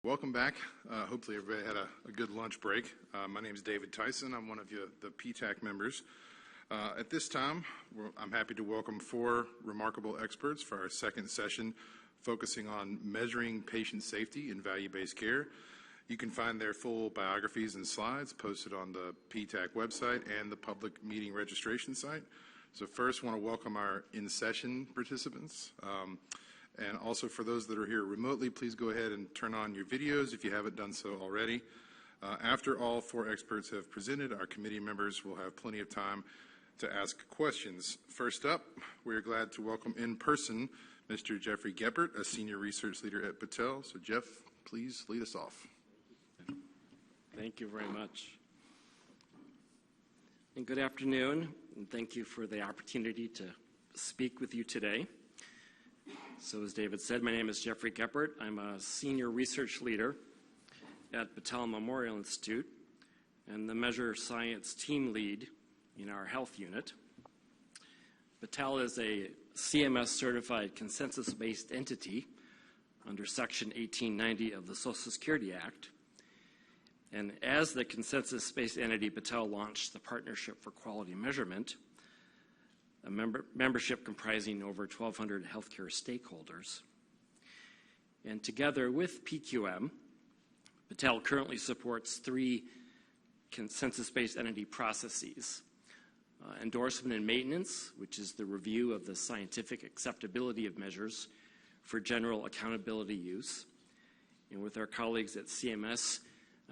Welcome back. Hopefully everybody had a good lunch break. My name is David Tyson. I'm one of the PTAC members. At this time, I'm happy to welcome 4 remarkable experts for our second session focusing on measuring patient safety in value-based care. You can find their full biographies and slides posted on the PTAC website and the public meeting registration site. So first, I want to welcome our in-session participants. And also for those that are here remotely, please go ahead and turn on your videos if you haven't done so already. After all 4 experts have presented, our committee members will have plenty of time to ask questions. First up, we are glad to welcome in person Mr. Jeffrey Geppert, a senior research leader at Battelle. So Jeff, please lead us off. Thank you very much. And good afternoon, and thank you for the opportunity to speak with you today. So as David said, my name is Jeffrey Geppert. I'm a senior research leader at Battelle Memorial Institute and the Measure Science team lead in our health unit. Battelle is a CMS certified consensus-based entity under Section 1890 of the Social Security Act. And as the consensus-based entity, Battelle launched the Partnership for Quality Measurement, a membership comprising over 1,200 healthcare stakeholders. And together with PQM, Battelle currently supports 3 consensus-based entity processes. Endorsement and maintenance, which is the review of the scientific acceptability of measures for general accountability use. And with our colleagues at CMS,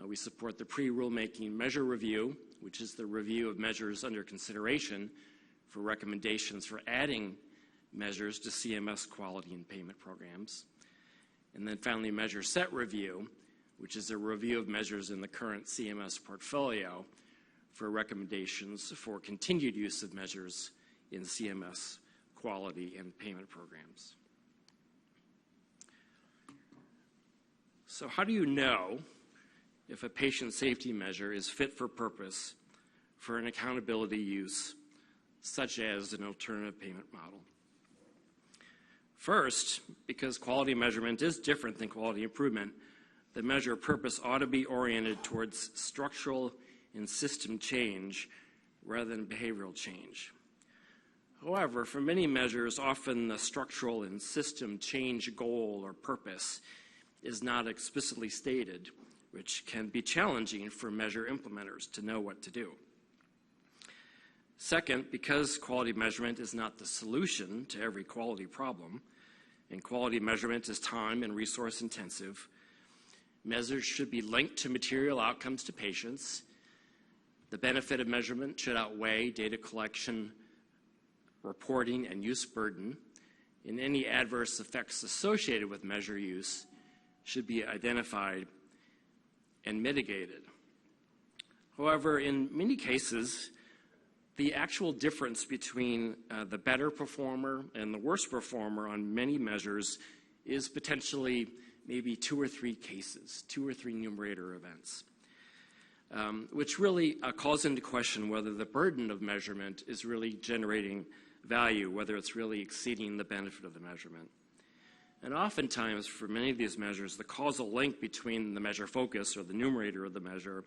we support the pre-rulemaking measure review, which is the review of measures under consideration for recommendations for adding measures to CMS quality and payment programs. And then finally, measure set review, which is a review of measures in the current CMS portfolio for recommendations for continued use of measures in CMS quality and payment programs. So how do you know if a patient safety measure is fit for purpose for an accountability use such as an alternative payment model? First, because quality measurement is different than quality improvement, the measure purpose ought to be oriented towards structural and system change rather than behavioral change. However, for many measures, often the structural and system change goal or purpose is not explicitly stated, which can be challenging for measure implementers to know what to do. Second, because quality measurement is not the solution to every quality problem, and quality measurement is time and resource intensive, measures should be linked to material outcomes to patients. The benefit of measurement should outweigh data collection, reporting, and use burden, and any adverse effects associated with measure use should be identified and mitigated. However, in many cases, the actual difference between the better performer and the worst performer on many measures is potentially maybe 2 or 3 cases, 2 or 3 numerator events, which really calls into question whether the burden of measurement is really generating value, whether it's really exceeding the benefit of the measurement. And oftentimes, for many of these measures, the causal link between the measure focus or the numerator of the measure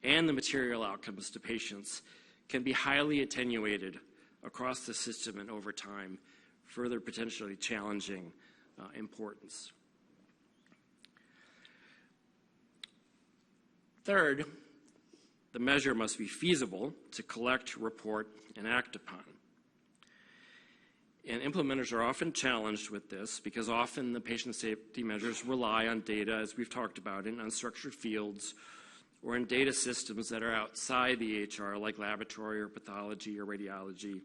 and the material outcomes to patients can be highly attenuated across the system and over time, further potentially challenging importance. Third, the measure must be feasible to collect, report, and act upon. And implementers are often challenged with this because often the patient safety measures rely on data, as we've talked about, in unstructured fields or in data systems that are outside the EHR, like laboratory or pathology or radiology.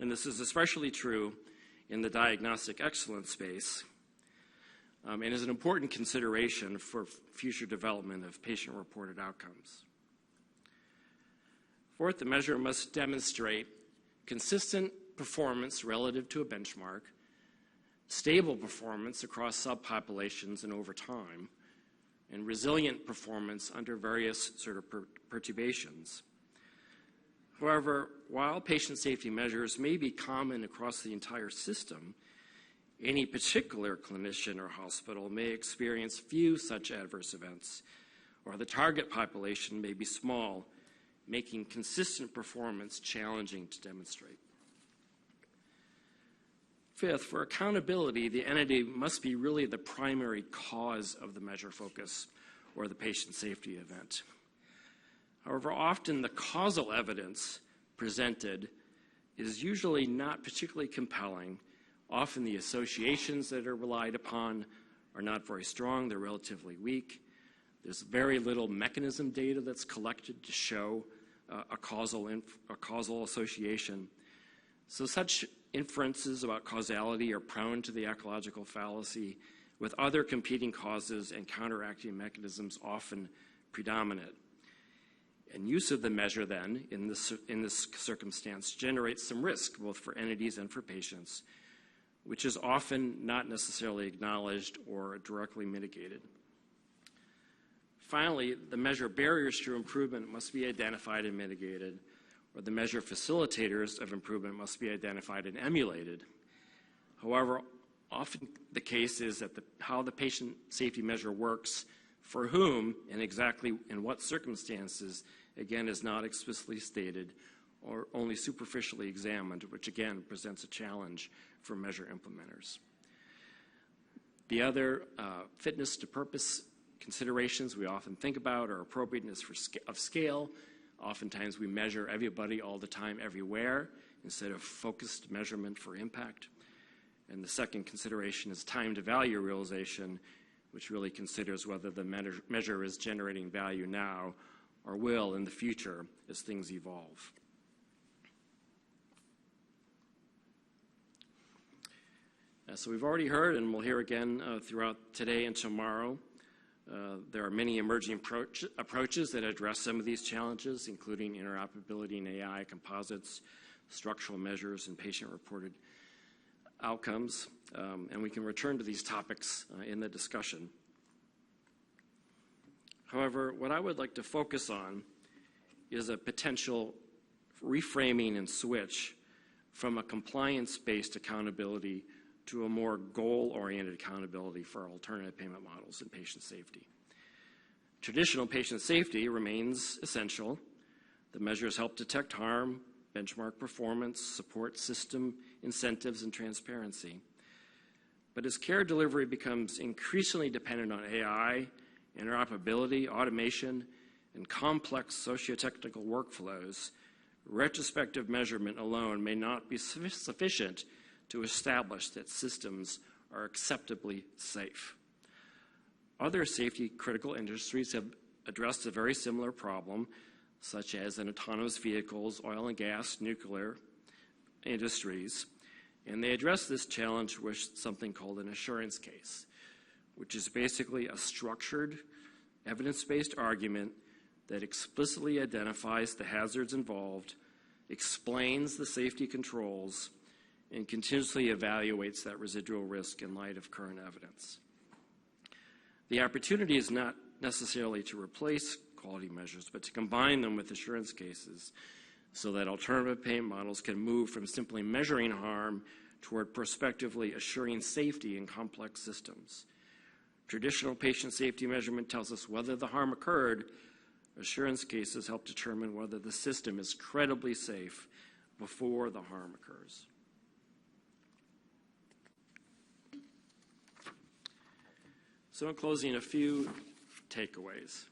And this is especially true in the diagnostic excellence space and is an important consideration for future development of patient-reported outcomes. Fourth, the measure must demonstrate consistent performance relative to a benchmark, stable performance across subpopulations and over time, and resilient performance under various sort of perturbations. However, while patient safety measures may be common across the entire system, any particular clinician or hospital may experience few such adverse events, or the target population may be small, making consistent performance challenging to demonstrate. Fifth, for accountability, the entity must be really the primary cause of the measure focus or the patient safety event. However, often the causal evidence presented is usually not particularly compelling. Often the associations that are relied upon are not very strong, they're relatively weak. There's very little mechanism data that's collected to show a causal association. So such inferences about causality are prone to the ecological fallacy, with other competing causes and counteracting mechanisms often predominant. And use of the measure then, in this circumstance, generates some risk, both for entities and for patients, which is often not necessarily acknowledged or directly mitigated. Finally, the measure barriers to improvement must be identified and mitigated, or the measure facilitators of improvement must be identified and emulated. However, often the case is that how the patient safety measure works, for whom, and exactly in what circumstances, again, is not explicitly stated or only superficially examined, which again presents a challenge for measure implementers. The other fitness to purpose considerations we often think about are appropriateness of scale. Oftentimes we measure everybody all the time, everywhere, instead of focused measurement for impact. And the second consideration is time to value realization, which really considers whether the measure is generating value now or will in the future as things evolve. So we've already heard, and we'll hear again throughout today and tomorrow, there are many emerging approaches that address some of these challenges, including interoperability in AI, composites, structural measures, and patient-reported outcomes. And we can return to these topics in the discussion. However, what I would like to focus on is a potential reframing and switch from a compliance-based accountability to a more goal-oriented accountability for alternative payment models in patient safety. Traditional patient safety remains essential. The measures help detect harm, benchmark performance, support system incentives, and transparency. But as care delivery becomes increasingly dependent on AI, interoperability, automation, and complex socio-technical workflows, retrospective measurement alone may not be sufficient to establish that systems are acceptably safe. Other safety-critical industries have addressed a very similar problem, such as in autonomous vehicles, oil and gas, nuclear industries, and they address this challenge with something called an assurance case, which is basically a structured, evidence-based argument that explicitly identifies the hazards involved, explains the safety controls, and continuously evaluates that residual risk in light of current evidence. The opportunity is not necessarily to replace quality measures, but to combine them with assurance cases so that alternative payment models can move from simply measuring harm toward prospectively assuring safety in complex systems. Traditional patient safety measurement tells us whether the harm occurred. Assurance cases help determine whether the system is credibly safe before the harm occurs. So in closing, a few takeaways.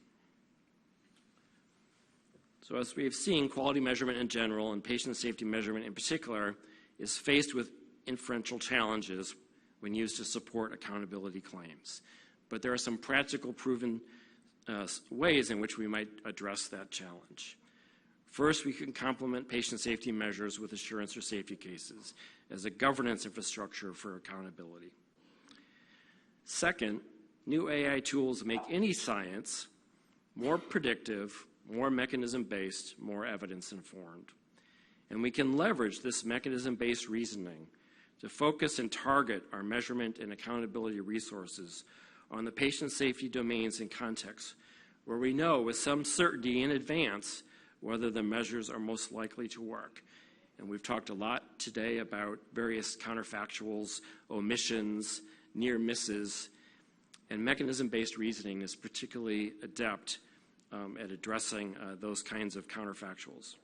So as we have seen, quality measurement in general and patient safety measurement in particular is faced with inferential challenges when used to support accountability claims. But there are some practical proven ways in which we might address that challenge. First, we can complement patient safety measures with assurance or safety cases as a governance infrastructure for accountability. Second, new AI tools make any science more predictive, more mechanism-based, more evidence-informed. And we can leverage this mechanism-based reasoning to focus and target our measurement and accountability resources on the patient safety domains and contexts where we know with some certainty in advance whether the measures are most likely to work. And we've talked a lot today about various counterfactuals, omissions, near misses, and mechanism-based reasoning is particularly adept at addressing those kinds of counterfactuals.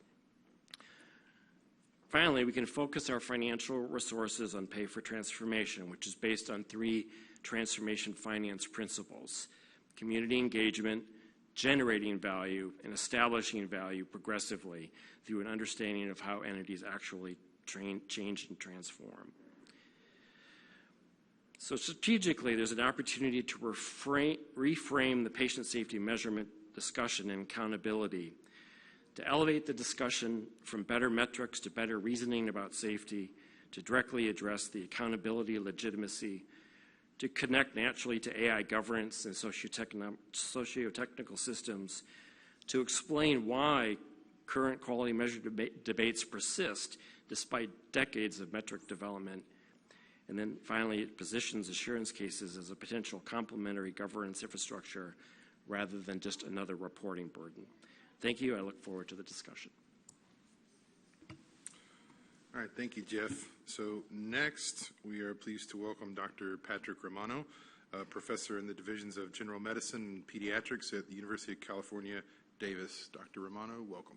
Finally, we can focus our financial resources on pay for transformation, which is based on 3 transformation finance principles: community engagement, generating value, and establishing value progressively through an understanding of how entities actually change and transform. So strategically, there's an opportunity to reframe the patient safety measurement discussion and accountability, to elevate the discussion from better metrics to better reasoning about safety, to directly address the accountability, legitimacy, to connect naturally to AI governance and socio-technical systems, to explain why current quality measure debates persist despite decades of metric development. And then finally, it positions assurance cases as a potential complementary governance infrastructure rather than just another reporting burden. Thank you. I look forward to the discussion. All right, thank you, Jeff. So next, we are pleased to welcome Dr. Patrick Romano, a professor in the divisions of general medicine and pediatrics at the University of California, Davis. Dr. Romano, welcome.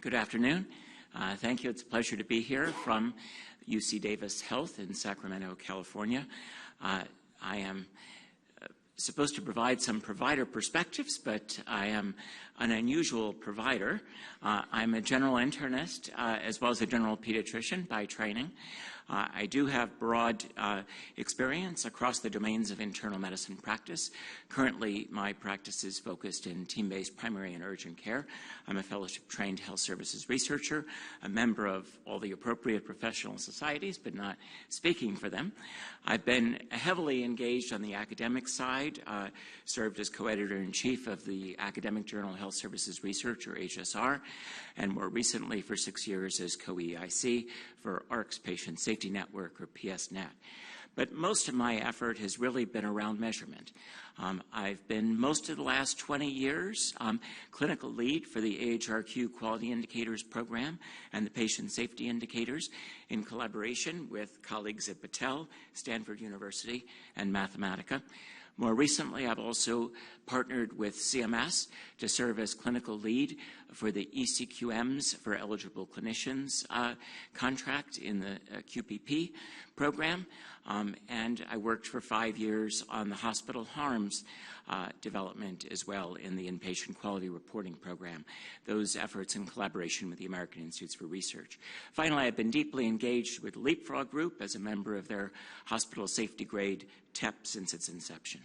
Good afternoon. Thank you. It's a pleasure to be here from UC Davis Health in Sacramento, California. I am supposed to provide some provider perspectives, but I am an unusual provider. I'm a general internist as well as a general pediatrician by training. I do have broad experience across the domains of internal medicine practice. Currently, my practice is focused in team-based primary and urgent care. I'm a fellowship-trained health services researcher, a member of all the appropriate professional societies, but not speaking for them. I've been heavily engaged on the academic side, served as co-editor-in-chief of the academic journal Health Services Research, or HSR, and more recently for 6 years as co-EIC for ARC's Patient Safety Network, or PSNet. But most of my effort has really been around measurement. I've been, most of the last 20 years, clinical lead for the AHRQ Quality Indicators Program and the Patient Safety Indicators in collaboration with colleagues at Battelle, Stanford University, and Mathematica. More recently, I've also partnered with CMS to serve as clinical lead for the ECQMs for eligible clinicians contract in the QPP program. And I worked for 5 years on the hospital harms development as well in the inpatient quality reporting program. Those efforts in collaboration with the American Institutes for Research. Finally, I've been deeply engaged with Leapfrog Group as a member of their hospital safety grade TEP since its inception.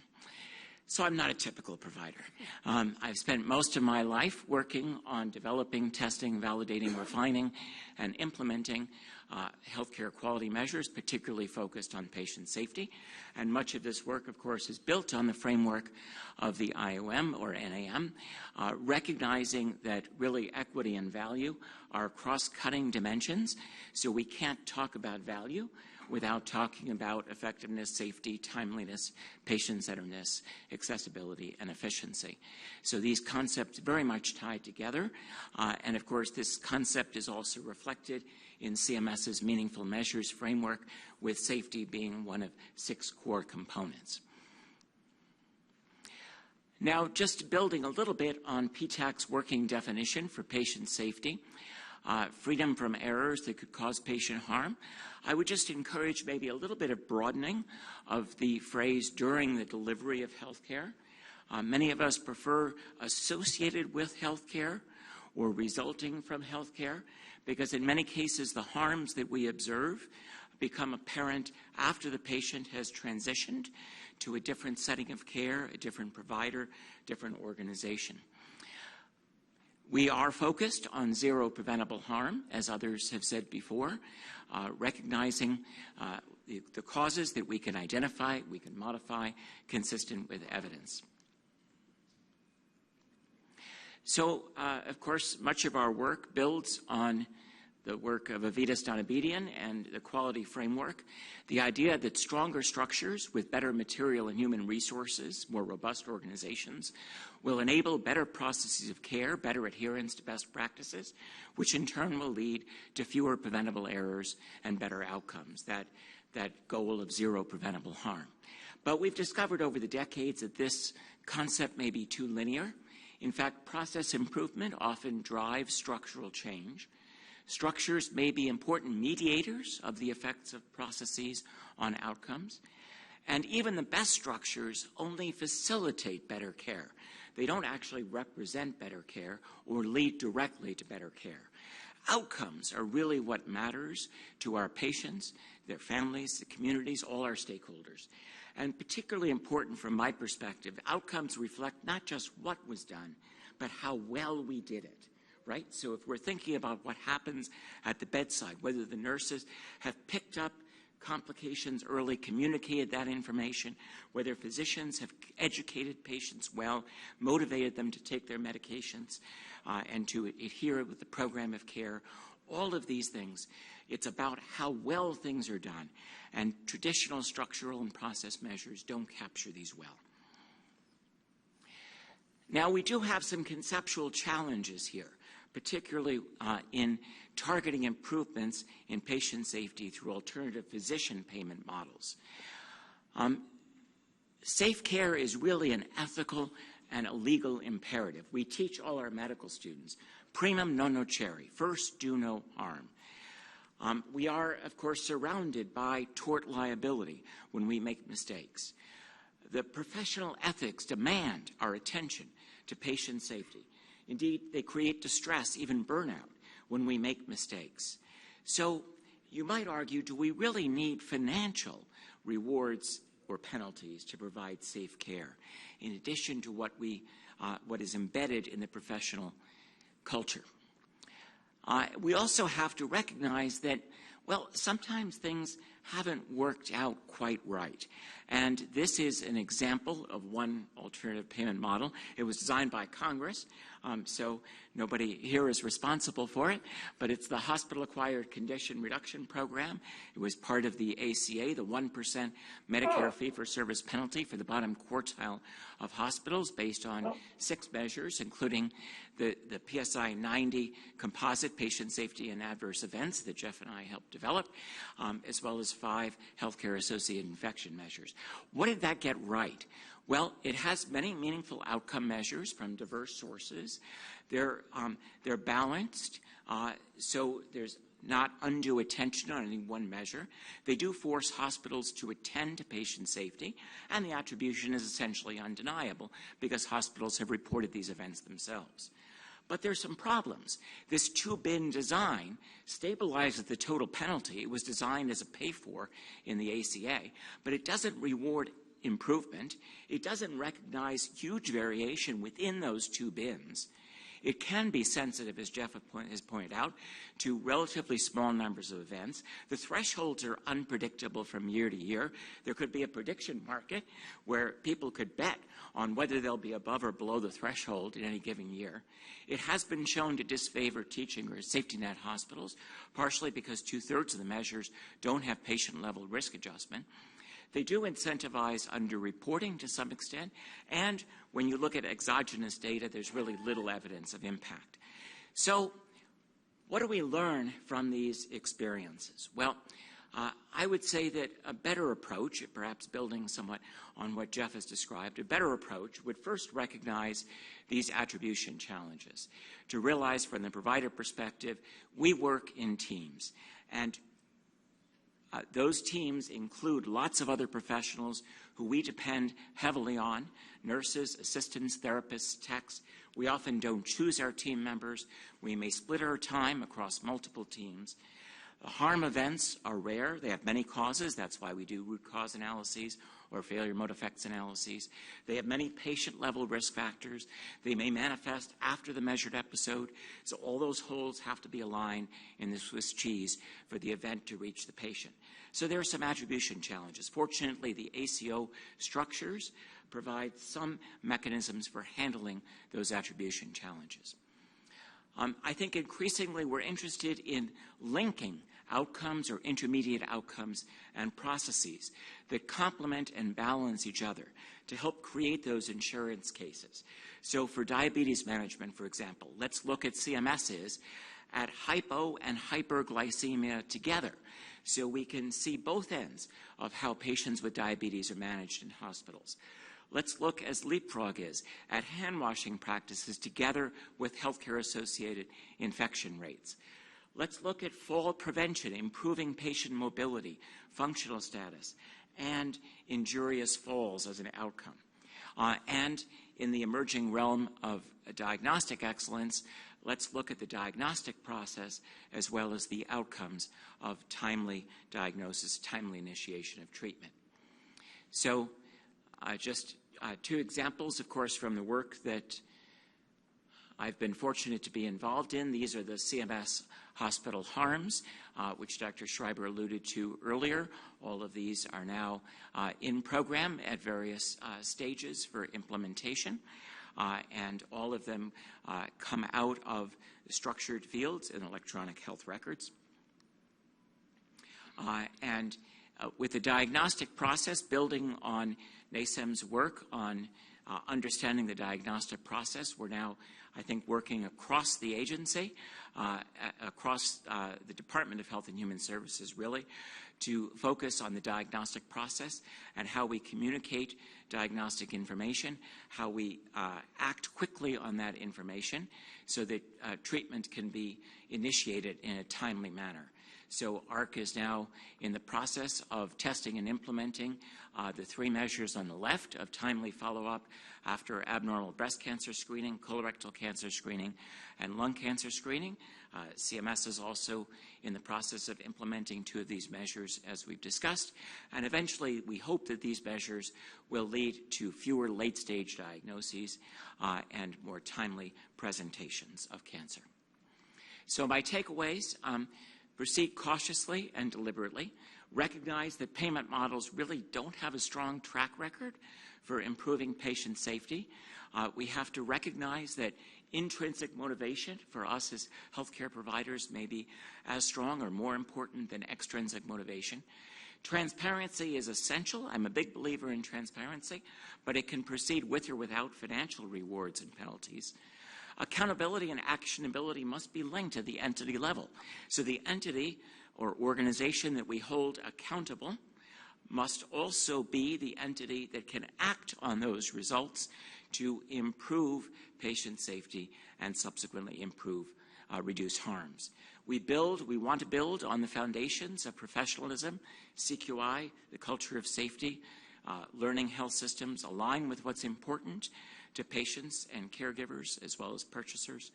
So I'm not a typical provider. I've spent most of my life working on developing, testing, validating, refining, and implementing healthcare quality measures, particularly focused on patient safety. And much of this work, of course, is built on the framework of the IOM, or NAM, recognizing that really equity and value are cross-cutting dimensions, so we can't talk about value without talking about effectiveness, safety, timeliness, patient-centeredness, accessibility, and efficiency. So these concepts very much tie together. And of course, this concept is also reflected in CMS's Meaningful Measures framework, with safety being one of 6 core components. Now, just building a little bit on PTAC's working definition for patient safety, freedom from errors that could cause patient harm. I would just encourage maybe a little bit of broadening of the phrase during the delivery of health care. Many of us prefer associated with health care or resulting from health care, because in many cases the harms that we observe become apparent after the patient has transitioned to a different setting of care, a different provider, different organization. We are focused on zero preventable harm, as others have said before, recognizing the causes that we can identify, we can modify, consistent with evidence. So, of course, much of our work builds on the work of Avitas Donabedian and the quality framework, the idea that stronger structures with better material and human resources, more robust organizations, will enable better processes of care, better adherence to best practices, which in turn will lead to fewer preventable errors and better outcomes, that goal of zero preventable harm. But we've discovered over the decades that this concept may be too linear. In fact, process improvement often drives structural change. Structures may be important mediators of the effects of processes on outcomes. And even the best structures only facilitate better care. They don't actually represent better care or lead directly to better care. Outcomes are really what matters to our patients, their families, the communities, all our stakeholders. And particularly important from my perspective, outcomes reflect not just what was done, but how well we did it. Right? So if we're thinking about what happens at the bedside, whether the nurses have picked up complications early, communicated that information, whether physicians have educated patients well, motivated them to take their medications and to adhere with the program of care, all of these things, it's about how well things are done. And traditional structural and process measures don't capture these well. Now, we do have some conceptual challenges here, particularly in targeting improvements in patient safety through alternative physician payment models. Safe care is really an ethical and a legal imperative. We teach all our medical students, primum non nocere, first do no harm. We are, of course, surrounded by tort liability when we make mistakes. The professional ethics demand our attention to patient safety. Indeed, they create distress, even burnout, when we make mistakes. So you might argue, do we really need financial rewards or penalties to provide safe care, in addition to what is embedded in the professional culture? We also have to recognize that, well, sometimes things haven't worked out quite right. And this is an example of one alternative payment model. It was designed by Congress, so nobody here is responsible for it, but it's the Hospital-Acquired Condition Reduction Program. It was part of the ACA, the 1% Medicare fee-for-service penalty for the bottom quartile of hospitals based on 6 measures, including the PSI 90 composite patient safety and adverse events that Jeff and I helped develop, as well as 5 healthcare-associated infection measures. What did that get right? Well, it has many meaningful outcome measures from diverse sources. They're balanced, so there's not undue attention on any one measure. They do force hospitals to attend to patient safety, and the attribution is essentially undeniable because hospitals have reported these events themselves. But there's some problems. This 2-bin design stabilizes the total penalty. It was designed as a pay-for in the ACA, but it doesn't reward improvement. It doesn't recognize huge variation within those 2 bins. It can be sensitive, as Jeff has pointed out, to relatively small numbers of events. The thresholds are unpredictable from year to year. There could be a prediction market where people could bet on whether they'll be above or below the threshold in any given year. It has been shown to disfavor teaching or safety net hospitals, partially because 2/3 of the measures don't have patient-level risk adjustment. They do incentivize underreporting to some extent, and when you look at exogenous data, there's really little evidence of impact. So what do we learn from these experiences? Well, I would say that a better approach, perhaps building somewhat on what Jeff has described, a better approach would first recognize these attribution challenges, to realize from the provider perspective, we work in teams, and those teams include lots of other professionals who we depend heavily on, nurses, assistants, therapists, techs. We often don't choose our team members. We may split our time across multiple teams. Harm events are rare. They have many causes. That's why we do root cause analyses or failure mode effects analyses. They have many patient-level risk factors. They may manifest after the measured episode. So all those holes have to be aligned in the Swiss cheese for the event to reach the patient. So there are some attribution challenges. Fortunately, the ACO structures provide some mechanisms for handling those attribution challenges. I think increasingly we're interested in linking outcomes or intermediate outcomes and processes that complement and balance each other to help create those insurance cases. So for diabetes management, for example, let's look at CMSs at hypo and hyperglycemia together so we can see both ends of how patients with diabetes are managed in hospitals. Let's look, as Leapfrog is, at hand-washing practices together with healthcare-associated infection rates. Let's look at fall prevention, improving patient mobility, functional status, and injurious falls as an outcome. And in the emerging realm of diagnostic excellence, let's look at the diagnostic process as well as the outcomes of timely diagnosis, timely initiation of treatment. So just two examples, of course, from the work that I've been fortunate to be involved in. These are the CMS hospital harms, which Dr. Schreiber alluded to earlier. All of these are now in program at various stages for implementation, and all of them come out of structured fields in electronic health records. And with the diagnostic process, building on NASEM's work on understanding the diagnostic process, we're now, I think, working across the agency, across the Department of Health and Human Services, really, to focus on the diagnostic process and how we communicate diagnostic information, how we act quickly on that information so that treatment can be initiated in a timely manner. So ARC is now in the process of testing and implementing the three measures on the left of timely follow-up after abnormal breast cancer screening, colorectal cancer screening, and lung cancer screening. CMS is also in the process of implementing two of these measures, as we've discussed. And eventually, we hope that these measures will lead to fewer late-stage diagnoses and more timely presentations of cancer. So my takeaways, proceed cautiously and deliberately, recognize that payment models really don't have a strong track record for improving patient safety. We have to recognize that intrinsic motivation for us as healthcare providers may be as strong or more important than extrinsic motivation. Transparency is essential. I'm a big believer in transparency, but it can proceed with or without financial rewards and penalties. Accountability and actionability must be linked at the entity level. So the entity or organization that we hold accountable must also be the entity that can act on those results to improve patient safety and subsequently reduce harms. We want to build on the foundations of professionalism, CQI, the culture of safety, learning health systems align with what's important to patients and caregivers as well as purchasers.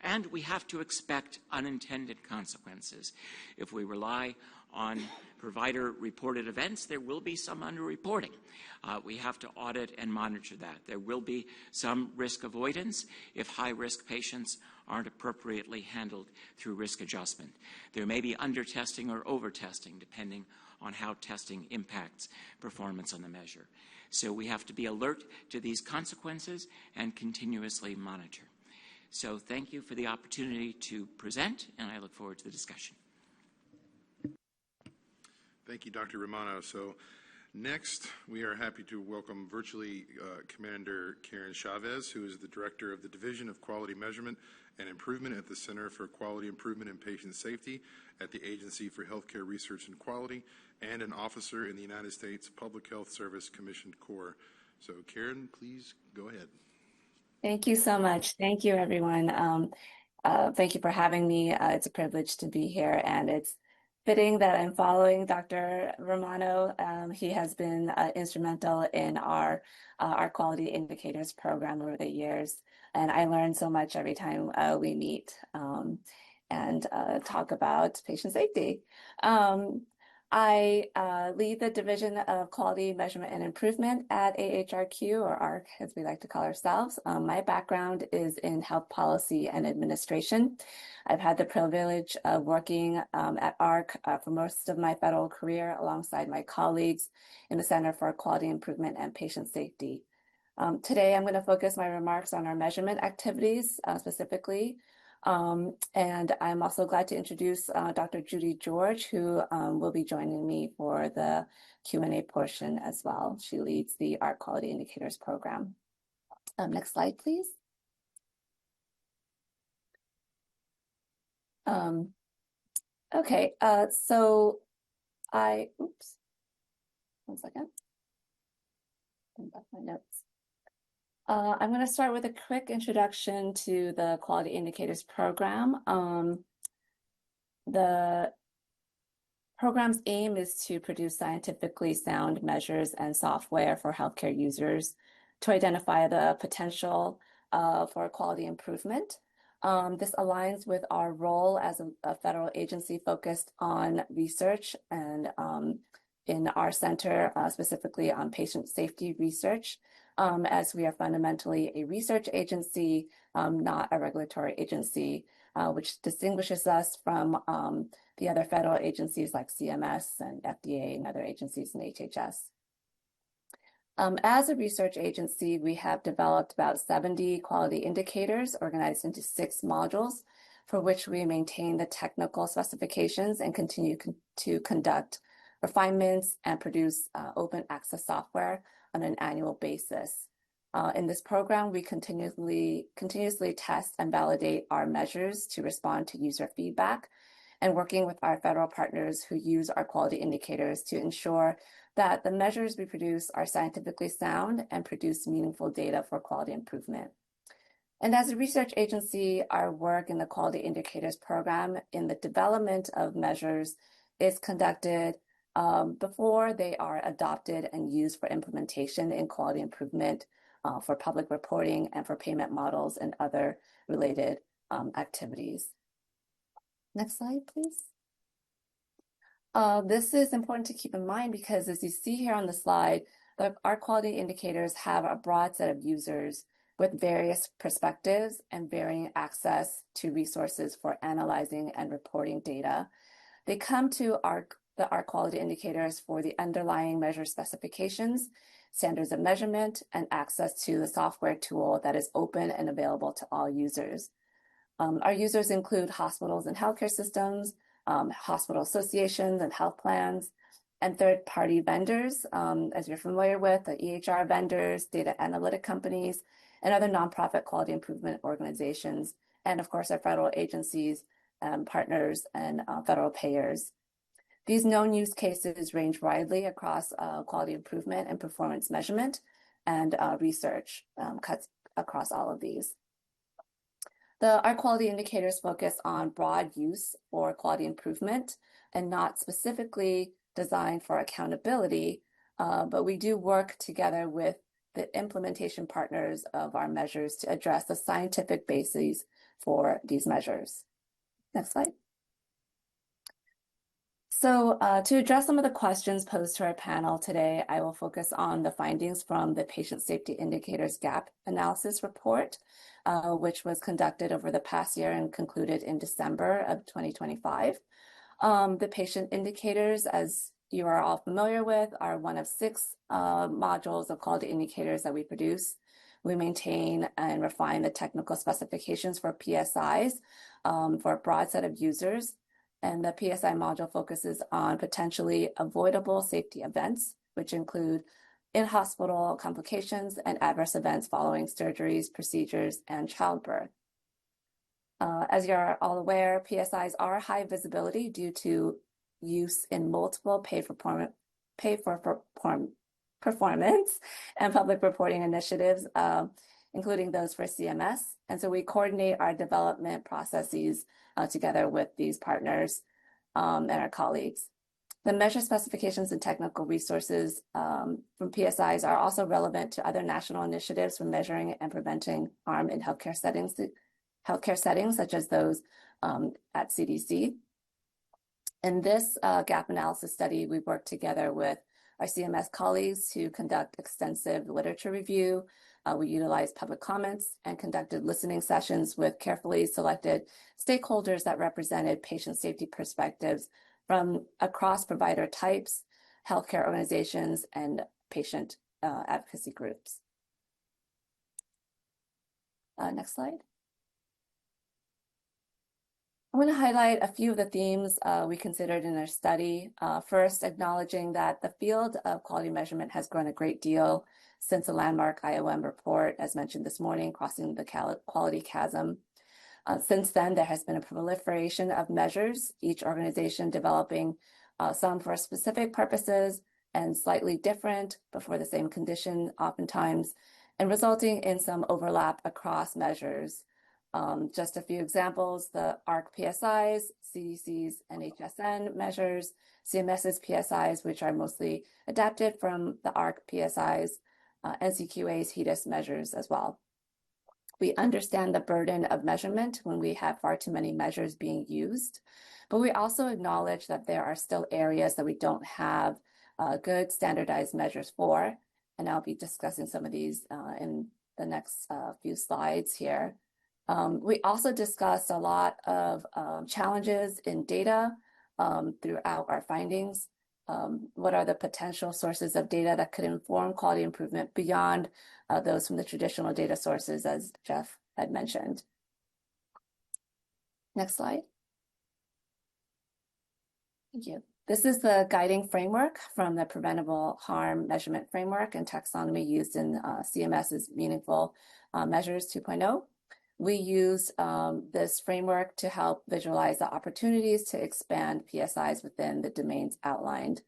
And we have to expect unintended consequences. If we rely on provider-reported events, there will be some underreporting. We have to audit and monitor that. There will be some risk avoidance if high-risk patients aren't appropriately handled through risk adjustment. There may be under-testing or over-testing, depending on how testing impacts performance on the measure. So we have to be alert to these consequences and continuously monitor. So thank you for the opportunity to present, and I look forward to the discussion. Thank you, Dr. Romano. So next, we are happy to welcome virtually Commander Karen Chaves, who is the Director of the Division of Quality Measurement and Improvement at the Center for Quality Improvement and Patient Safety at the Agency for Healthcare Research and Quality, and an officer in the United States Public Health Service Commissioned Corps. So Karen, please go ahead. Thank you so much. Thank you, everyone. Thank you for having me. It's a privilege to be here, and it's fitting that I'm following Dr. Romano. He has been instrumental in our quality indicators program over the years, and I learn so much every time we meet and talk about patient safety. I lead the Division of Quality Measurement and Improvement at AHRQ, or ARC, as we like to call ourselves. My background is in health policy and administration. I've had the privilege of working at ARC for most of my federal career alongside my colleagues in the Center for Quality Improvement and Patient Safety. Today, I'm going to focus my remarks on our measurement activities, specifically And I'm also glad to introduce Dr. Judy George, who will be joining me for the Q&A portion as well. She leads the Art Quality Indicators program. Next slide, please. Okay, so oops, one second. Bring back my notes. I'm going to start with a quick introduction to the Quality Indicators program. The program's aim is to produce scientifically sound measures and software for healthcare users to identify the potential for quality improvement. This aligns with our role as a federal agency focused on research and in our center, specifically on patient safety research, as we are fundamentally a research agency, not a regulatory agency, which distinguishes us from the other federal agencies like CMS and FDA and other agencies in HHS. As a research agency, we have developed about 70 quality indicators organized into 6 modules for which we maintain the technical specifications and continue to conduct refinements and produce open access software on an annual basis. In this program, we continuously test and validate our measures to respond to user feedback and working with our federal partners who use our quality indicators to ensure that the measures we produce are scientifically sound and produce meaningful data for quality improvement. And as a research agency, our work in the quality indicators program in the development of measures is conducted before they are adopted and used for implementation in quality improvement for public reporting and for payment models and other related activities. Next slide, please. This is important to keep in mind because as you see here on the slide, our quality indicators have a broad set of users with various perspectives and varying access to resources for analyzing and reporting data. They come to our quality indicators for the underlying measure specifications, standards of measurement, and access to the software tool that is open and available to all users. Our users include hospitals and healthcare systems, hospital associations and health plans, and third-party vendors, as you're familiar with, the EHR vendors, data analytic companies, and other nonprofit quality improvement organizations, and of course, our federal agencies, partners, and federal payers. These known use cases range widely across quality improvement and performance measurement, and research cuts across all of these. Our quality indicators focus on broad use for quality improvement and not specifically designed for accountability, but we do work together with the implementation partners of our measures to address the scientific bases for these measures. Next slide. So to address some of the questions posed to our panel today, I will focus on the findings from the Patient Safety Indicators Gap Analysis Report, which was conducted over the past year and concluded in December of 2025. The patient indicators, as you are all familiar with, are one of 6 modules of quality indicators that we produce. We maintain and refine the technical specifications for PSIs for a broad set of users. And the PSI module focuses on potentially avoidable safety events, which include in-hospital complications and adverse events following surgeries, procedures, and childbirth. As you're all aware, PSIs are high visibility due to use in multiple pay-for-performance and public reporting initiatives, including those for CMS. And so we coordinate our development processes together with these partners and our colleagues. The measure specifications and technical resources from PSIs are also relevant to other national initiatives for measuring and preventing harm in healthcare settings, such as those at CDC. In this gap analysis study, we worked together with our CMS colleagues to conduct extensive literature review. We utilized public comments and conducted listening sessions with carefully selected stakeholders that represented patient safety perspectives from across provider types, healthcare organizations, and patient advocacy groups. Next slide. I want to highlight a few of the themes we considered in our study. First, acknowledging that the field of quality measurement has grown a great deal since the landmark IOM report, as mentioned this morning, Crossing the Quality Chasm. Since then, there has been a proliferation of measures, each organization developing some for specific purposes and slightly different, but for the same condition oftentimes, and resulting in some overlap across measures. Just a few examples: the ARC PSIs, CDC's NHSN measures, CMS's PSIs, which are mostly adapted from the ARC PSIs, NCQA's HEDIS measures as well. We understand the burden of measurement when we have far too many measures being used, but we also acknowledge that there are still areas that we don't have good standardized measures for, and I'll be discussing some of these in the next few slides here. We also discussed a lot of challenges in data throughout our findings. What are the potential sources of data that could inform quality improvement beyond those from the traditional data sources, as Jeff had mentioned? Next slide. Thank you. This is the guiding framework from the Preventable Harm Measurement Framework and Taxonomy used in CMS's Meaningful Measures 2.0. We use this framework to help visualize the opportunities to expand PSIs within the domains outlined.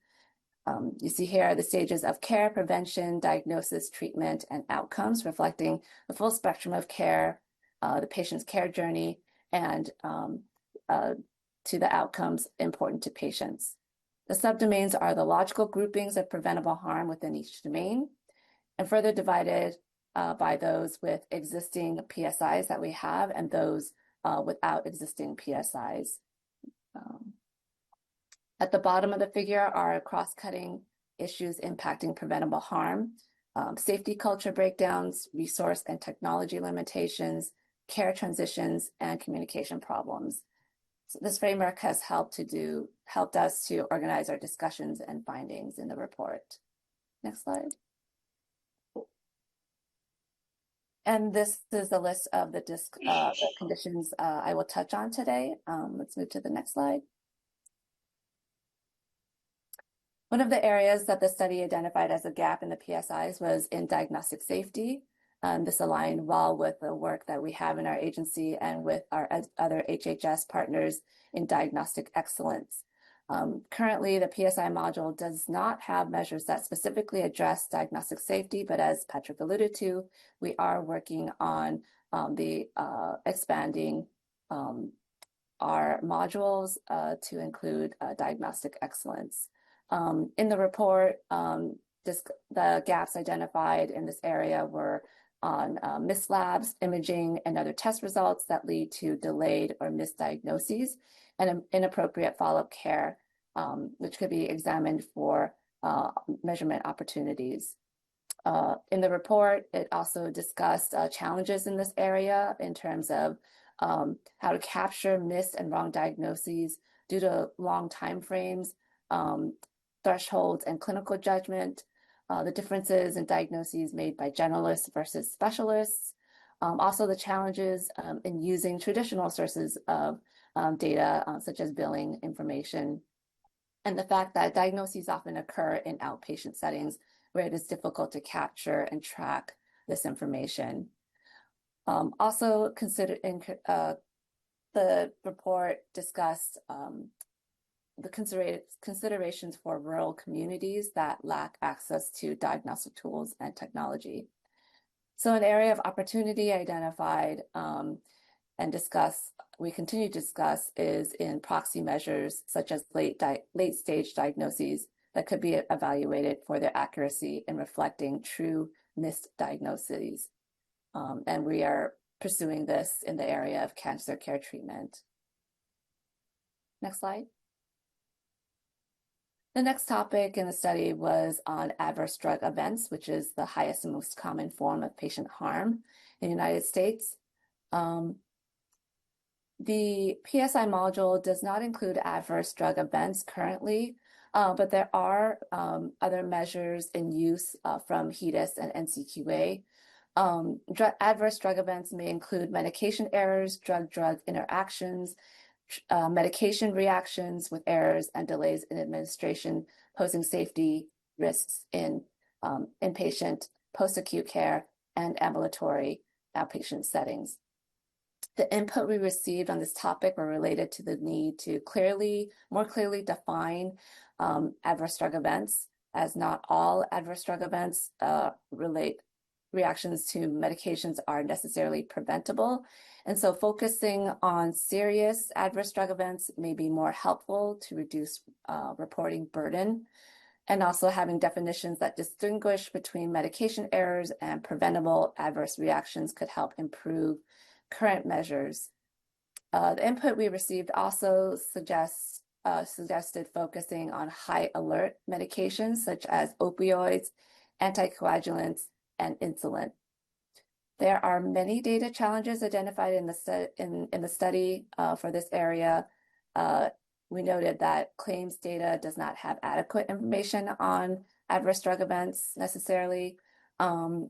You see here the stages of care, prevention, diagnosis, treatment, and outcomes, reflecting the full spectrum of care, the patient's care journey, and to the outcomes important to patients. The subdomains are the logical groupings of preventable harm within each domain, and further divided by those with existing PSIs that we have and those without existing PSIs. At the bottom of the figure are cross-cutting issues impacting preventable harm, safety culture breakdowns, resource and technology limitations, care transitions, and communication problems. So this framework has helped us to organize our discussions and findings in the report. Next slide. And this is the list of the conditions I will touch on today. Let's move to the next slide. One of the areas that the study identified as a gap in the PSIs was in diagnostic safety. This aligned well with the work that we have in our agency and with our other HHS partners in diagnostic excellence. Currently, the PSI module does not have measures that specifically address diagnostic safety, but as Patrick alluded to, we are working on expanding our modules to include diagnostic excellence. In the report, the gaps identified in this area were on missed labs, imaging, and other test results that lead to delayed or misdiagnoses and inappropriate follow-up care, which could be examined for measurement opportunities. In the report, it also discussed challenges in this area in terms of how to capture missed and wrong diagnoses due to long timeframes, thresholds, and clinical judgment, the differences in diagnoses made by generalists versus specialists, also the challenges in using traditional sources of data, such as billing information, and the fact that diagnoses often occur in outpatient settings where it is difficult to capture and track this information. Also, the report discussed the considerations for rural communities that lack access to diagnostic tools and technology. So an area of opportunity identified and we continue to discuss is in proxy measures such as late stage diagnoses that could be evaluated for their accuracy in reflecting true missed diagnoses. And we are pursuing this in the area of cancer care treatment. Next slide. The next topic in the study was on adverse drug events, which is the highest and most common form of patient harm in the United States. The PSI module does not include adverse drug events currently, but there are other measures in use from HEDIS and NCQA. Adverse drug events may include medication errors, drug-drug interactions, medication reactions with errors and delays in administration, posing safety risks in inpatient, post-acute care, and ambulatory outpatient settings. The input we received on this topic were related to the need to more clearly define adverse drug events, as not all adverse drug events reactions to medications are necessarily preventable. And so focusing on serious adverse drug events may be more helpful to reduce reporting burden, and also having definitions that distinguish between medication errors and preventable adverse reactions could help improve current measures. The input we received also suggested focusing on high alert medications such as opioids, anticoagulants, and insulin. There are many data challenges identified in the study for this area. We noted that claims data does not have adequate information on adverse drug events necessarily. For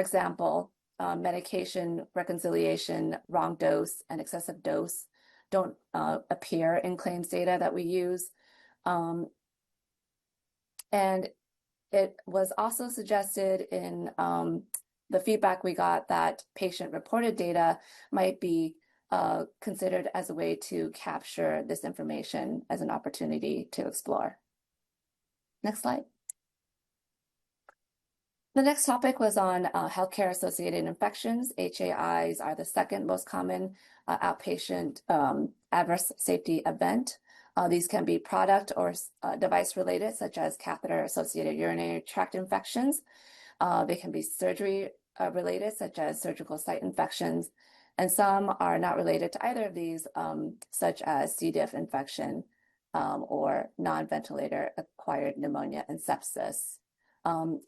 example, medication reconciliation, wrong dose, and excessive dose don't appear in claims data that we use. And it was also suggested in the feedback we got that patient-reported data might be considered as a way to capture this information as an opportunity to explore. Next slide. The next topic was on healthcare-associated infections. HAIs are the second most common outpatient adverse safety event. These can be product or device-related, such as catheter-associated urinary tract infections. They can be surgery-related, such as surgical site infections. And some are not related to either of these, such as C. diff infection or non-ventilator acquired pneumonia and sepsis.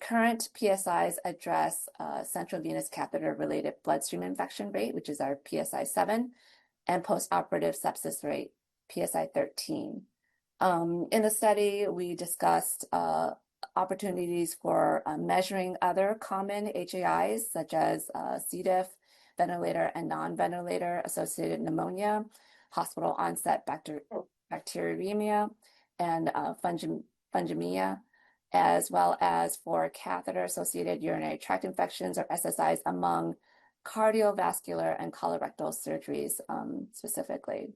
Current PSIs address central venous catheter-related bloodstream infection rate, which is our PSI 7, and postoperative sepsis rate, PSI 13. In the study, we discussed opportunities for measuring other common HAIs, such as C. diff, ventilator and non-ventilator associated pneumonia, hospital onset bacteremia, and fungemia, as well as for catheter-associated urinary tract infections, or SSIs, among cardiovascular and colorectal surgeries specifically.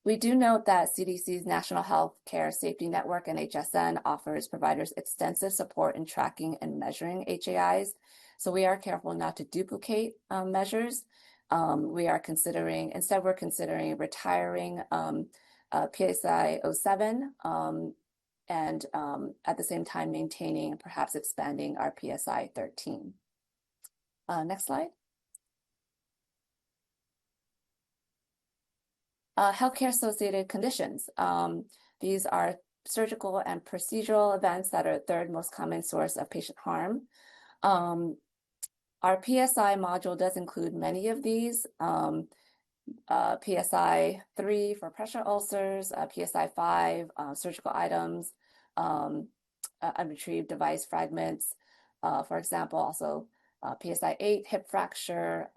We do note that CDC's National Healthcare Safety Network, NHSN, offers providers extensive support in tracking and measuring HAIs. So we are careful not to duplicate measures. We're considering retiring PSI 07 and at the same time maintaining and perhaps expanding our PSI 13. Next slide. Healthcare-associated conditions. These are surgical and procedural events that are the third most common source of patient harm. Our PSI module does include many of these. PSI 3 for pressure ulcers, PSI 5, surgical items, unretrieved device fragments. For example, also PSI 8, hip fracture,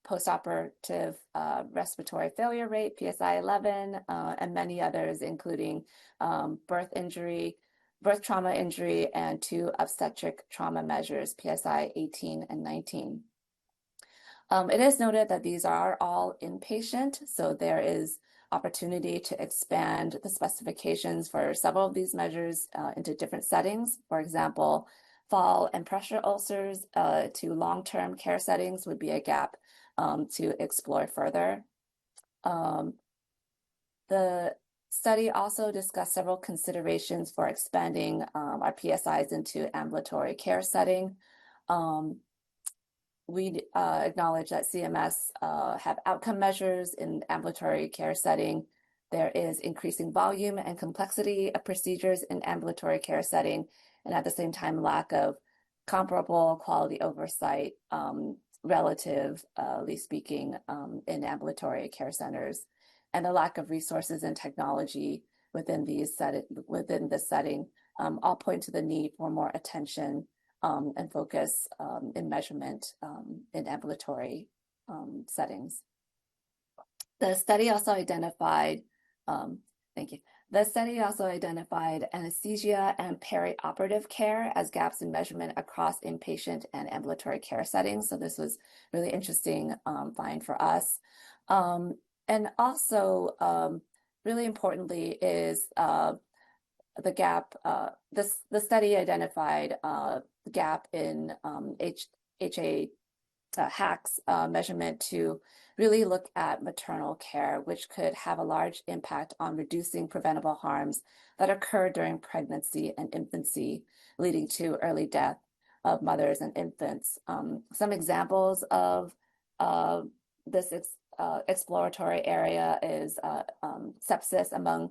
postoperative respiratory failure rate, PSI 11, and many others, including birth trauma injury, and 2 obstetric trauma measures, PSI 18 and 19. It is noted that these are all inpatient, so there is opportunity to expand the specifications for several of these measures into different settings. For example, fall and pressure ulcers to long-term care settings would be a gap to explore further. The study also discussed several considerations for expanding our PSIs into ambulatory care setting. We acknowledge that CMS have outcome measures in ambulatory care setting. There is increasing volume and complexity of procedures in ambulatory care setting, and at the same time, lack of comparable quality oversight, relatively speaking, in ambulatory care centers, and the lack of resources and technology within this setting all point to the need for more attention and focus in measurement in ambulatory settings. The study also identified, thank you. The study also identified anesthesia and perioperative care as gaps in measurement across inpatient and ambulatory care settings. So this was really interesting find for us. And also, really importantly, is the gap. The study identified the gap in HACS measurement to really look at maternal care, which could have a large impact on reducing preventable harms that occur during pregnancy and infancy, leading to early death of mothers and infants. Some examples of this exploratory area is sepsis among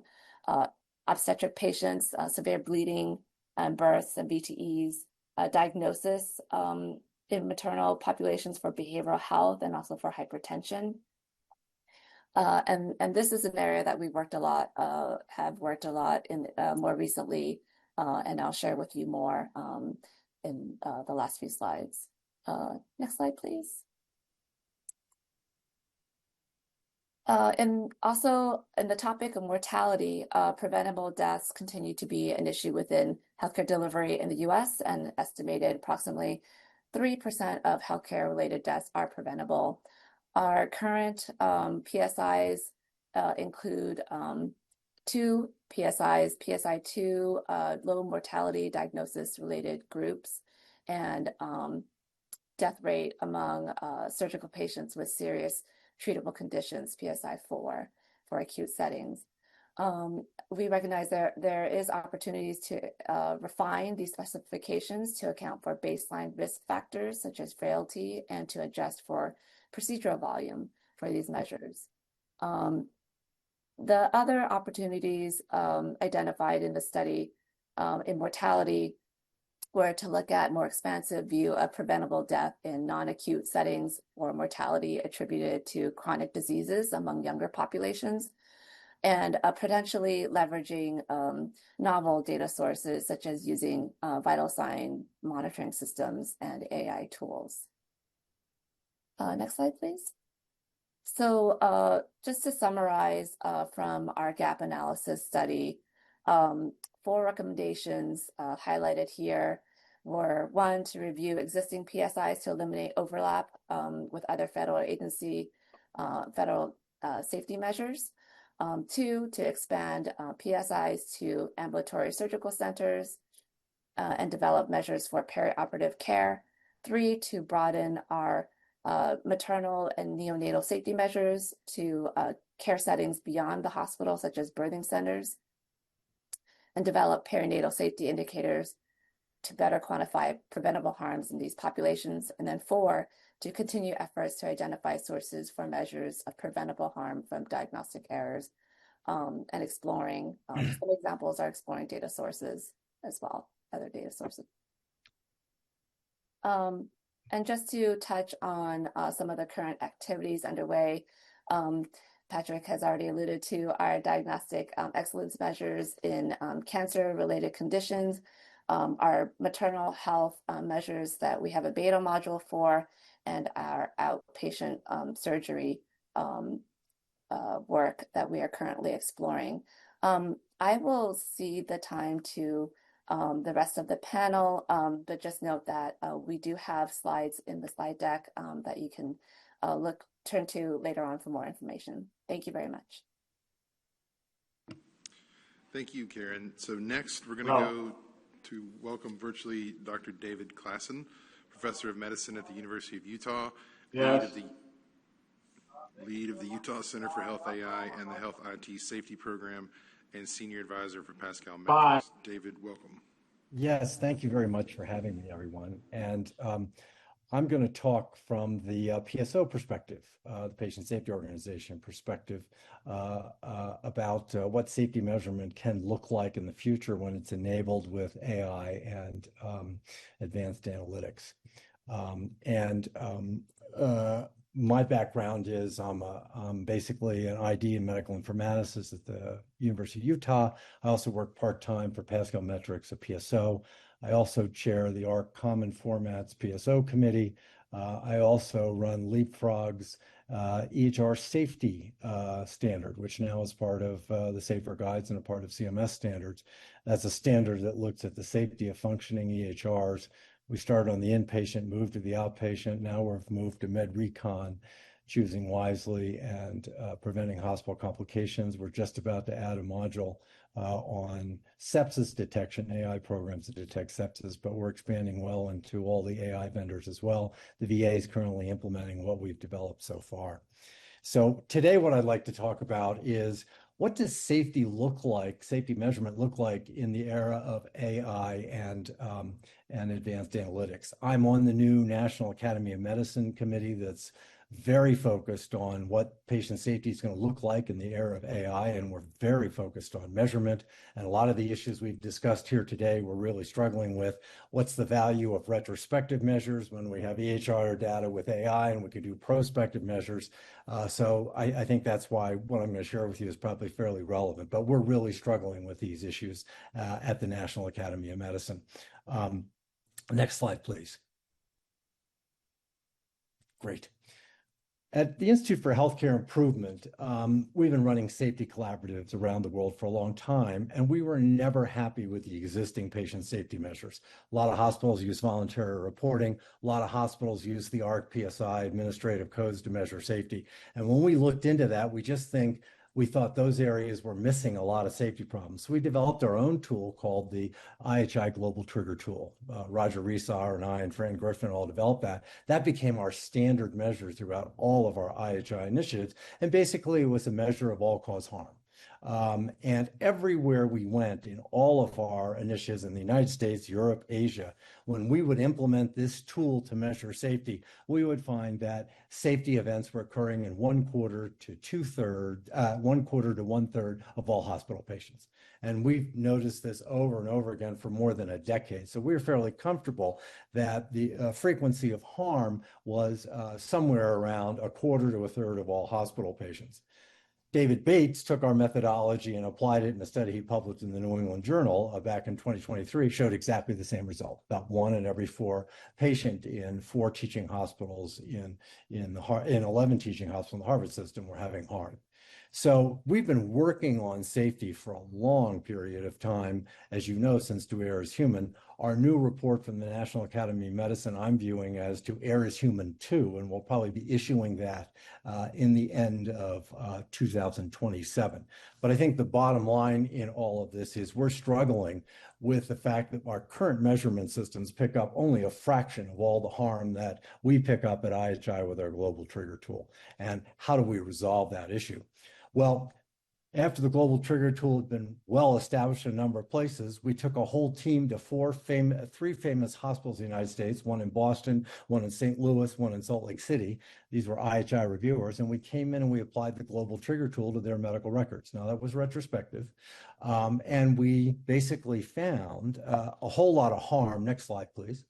obstetric patients, severe bleeding and births and VTEs, diagnosis in maternal populations for behavioral health and also for hypertension. And this is an area that we have worked a lot in more recently, and I'll share with you more in the last few slides. Next slide, please. And also in the topic of mortality, preventable deaths continue to be an issue within healthcare delivery in the US, and estimated approximately 3% of healthcare-related deaths are preventable. Our current PSIs include 2 PSIs, PSI2, low mortality diagnosis-related groups, and death rate among surgical patients with serious treatable conditions, PSI4, for acute settings. We recognize there is opportunities to refine these specifications to account for baseline risk factors such as frailty and to adjust for procedural volume for these measures. The other opportunities identified in the study in mortality were to look at more expansive view of preventable death in non-acute settings or mortality attributed to chronic diseases among younger populations, and potentially leveraging novel data sources such as using vital sign monitoring systems and AI tools. Next slide, please. So just to summarize from our gap analysis study, 4 recommendations highlighted here were: 1, to review existing PSIs to eliminate overlap with other federal agency, federal safety measures. 2, to expand PSIs to ambulatory surgical centers and develop measures for perioperative care. 3, to broaden our maternal and neonatal safety measures to care settings beyond the hospital, such as birthing centers, and develop perinatal safety indicators to better quantify preventable harms in these populations. And then 4, to continue efforts to identify sources for measures of preventable harm from diagnostic errors, and exploring, some examples are exploring data sources as well, other data sources. And just to touch on some of the current activities underway, Patrick has already alluded to our diagnostic excellence measures in cancer-related conditions, our maternal health measures that we have a beta module for, and our outpatient surgery work that we are currently exploring. I will cede the time to the rest of the panel, but just note that we do have slides in the slide deck that you can turn to later on for more information. Thank you very much. Thank you, Karen. So next, we're going to go to welcome virtually Dr. David Classen, Professor of Medicine at the University of Utah, lead of the Utah Center for Health AI and the Health IT Safety Program, and Senior Advisor for Pascal Metrics. David, welcome. Yes, thank you very much for having me, everyone. And I'm going to talk from the PSO perspective, the Patient Safety Organization perspective, about what safety measurement can look like in the future when it's enabled with AI and advanced analytics. my background is I'm basically an ID and medical informaticist at the University of Utah. I also work part-time for Pascal Metrics, a PSO. I also chair the ARC Common Formats PSO committee. I also run Leapfrog's EHR safety standard, which now is part of the Safer Guides and a part of CMS standards. That's a standard that looks at the safety of functioning EHRs. We started on the inpatient, moved to the outpatient. Now we've moved to med recon, choosing wisely and preventing hospital complications. We're just about to add a module on sepsis detection, AI programs that detect sepsis, but we're expanding well into all the AI vendors as well. The VA is currently implementing what we've developed so far. So today what I'd like to talk about is, what does safety look like, safety measurement look like in the era of AI and advanced analytics? I'm on the new National Academy of Medicine committee that's very focused on what patient safety is going to look like in the era of AI, and we're very focused on measurement. And a lot of the issues we've discussed here today, we're really struggling with. What's the value of retrospective measures when we have EHR data with AI and we could do prospective measures? So I think that's why what I'm going to share with you is probably fairly relevant, but we're really struggling with these issues at the National Academy of Medicine. Next slide, please. Great. At the Institute for Healthcare Improvement, we've been running safety collaboratives around the world for a long time, and we were never happy with the existing patient safety measures. A lot of hospitals use voluntary reporting. A lot of hospitals use the ARC PSI administrative codes to measure safety. And when we looked into that, we thought those areas were missing a lot of safety problems. So we developed our own tool called the IHI Global Trigger Tool. Roger Reesar and I and Fran Griffin all developed that. That became our standard measure throughout all of our IHI initiatives. And basically it was a measure of all-cause harm. And everywhere we went in all of our initiatives in the United States, Europe, Asia, when we would implement this tool to measure safety, we would find that safety events were occurring in 1/4 to 2/3, 1/4 to 1/3 of all hospital patients. And we've noticed this over and over again for more than a decade. So we're fairly comfortable that the frequency of harm was somewhere around 1/4 to 1/3 of all hospital patients. David Bates took our methodology and applied it in a study he published in the New England Journal back in 2023, showed exactly the same result. About 1 in every 4 patient in 4 teaching hospitals in 11 teaching hospitals in the Harvard system were having harm. So we've been working on safety for a long period of time, as you know, since To Err is Human. Our new report from the National Academy of Medicine, I'm viewing as To Err is Human 2, and we'll probably be issuing that in the end of 2027. But I think the bottom line in all of this is we're struggling with the fact that our current measurement systems pick up only a fraction of all the harm that we pick up at IHI with our global trigger tool. And how do we resolve that issue? Well, after the global trigger tool had been well established in a number of places, we took a whole team to 3 famous hospitals in the United States, one in Boston, one in St. Louis, one in Salt Lake City. These were IHI reviewers, and we came in and we applied the global trigger tool to their medical records. Now, that was retrospective, and we basically found a whole lot of harm. Next slide, please.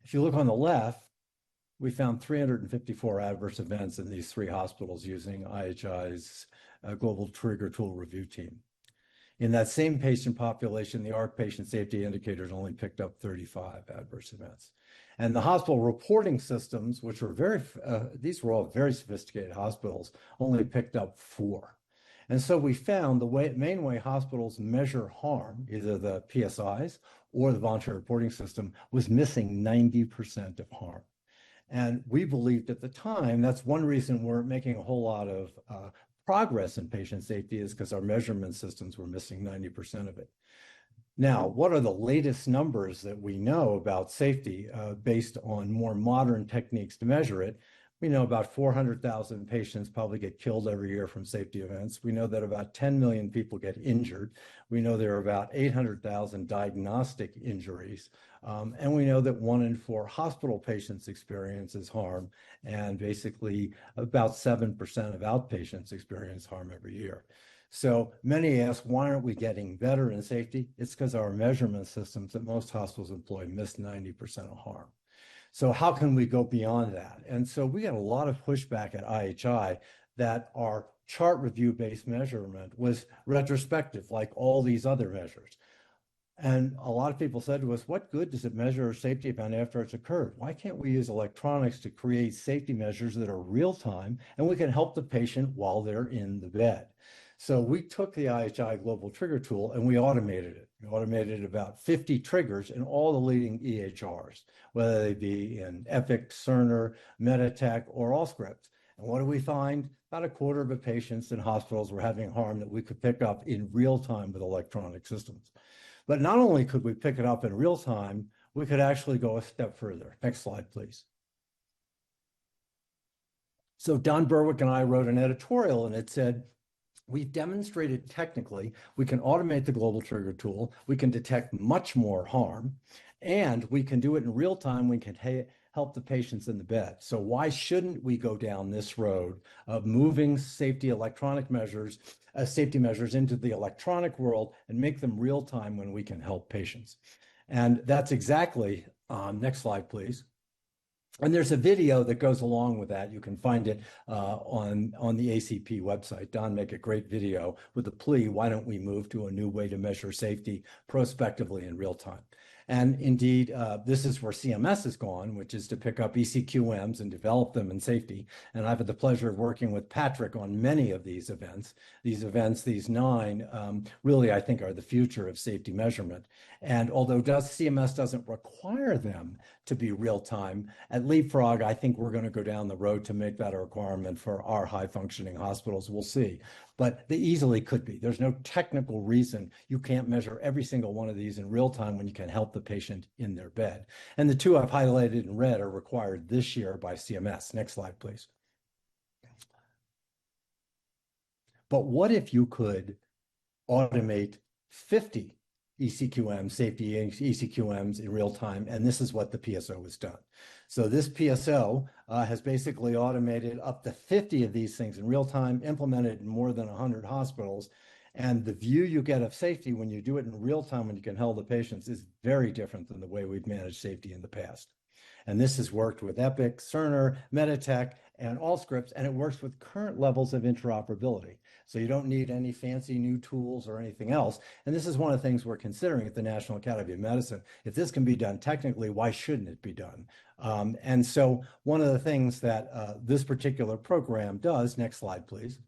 If you look on the left, we found 354 adverse events in these 3 hospitals using IHI's Global Trigger Tool review team. In that same patient population, the ARC patient safety indicators only picked up 35 adverse events. And the hospital reporting systems, which were these were all very sophisticated hospitals, only picked up 4. And so we found the main way hospitals measure harm, either the PSIs or the voluntary reporting system, was missing 90% of harm. And we believed at the time, that's one reason we're making a whole lot of progress in patient safety, is because our measurement systems were missing 90% of it. Now, what are the latest numbers that we know about safety based on more modern techniques to measure it? We know about 400,000 patients probably get killed every year from safety events. We know that about 10 million people get injured. We know there are about 800,000 diagnostic injuries. And we know that 1 in 4 hospital patients experiences harm, and basically about 7% of outpatients experience harm every year. So many ask, why aren't we getting better in safety? It's because our measurement systems that most hospitals employ miss 90% of harm. So how can we go beyond that? And so we got a lot of pushback at IHI that our chart review based measurement was retrospective, like all these other measures. And a lot of people said to us, what good does it measure a safety event after it's occurred? Why can't we use electronics to create safety measures that are real time and we can help the patient while they're in the bed? So we took the IHI Global Trigger Tool and we automated it. We automated about 50 triggers in all the leading EHRs, whether they be in Epic, Cerner, Meditech, or Allscripts. And what do we find? About a quarter of the patients in hospitals were having harm that we could pick up in real time with electronic systems. But not only could we pick it up in real time, we could actually go a step further. Next slide, please. So Don Berwick and I wrote an editorial and it said, we've demonstrated technically we can automate the global trigger tool, we can detect much more harm, and we can do it in real time. We can help the patients in the bed. So why shouldn't we go down this road of moving safety measures into the electronic world and make them real time when we can help patients? And that's exactly, next slide, please. And there's a video that goes along with that. You can find it on the ACP website. Don make a great video with the plea, why don't we move to a new way to measure safety prospectively in real time? And indeed, this is where CMS has gone, which is to pick up ECQMs and develop them in safety. And I've had the pleasure of working with Patrick on many of these events. These 9, really, I think, are the future of safety measurement. And although CMS doesn't require them to be real time, at Leapfrog, I think we're going to go down the road to make that a requirement for our high functioning hospitals. We'll see. But they easily could be. There's no technical reason you can't measure every single one of these in real time when you can help the patient in their bed. And the 2 I've highlighted in red are required this year by CMS. Next slide, please. But what if you could automate 50 ECQMs, safety ECQMs in real time? And this is what the PSO has done. So this PSO has basically automated up to 50 of these things in real time, implemented in more than 100 hospitals. And the view you get of safety when you do it in real time, when you can help the patients, is very different than the way we've managed safety in the past. And this has worked with Epic, Cerner, Meditech, and Allscripts, and it works with current levels of interoperability. So you don't need any fancy new tools or anything else. And this is one of the things we're considering at the National Academy of Medicine. If this can be done technically, why shouldn't it be done? And so one of the things that this particular program does, next slide, please,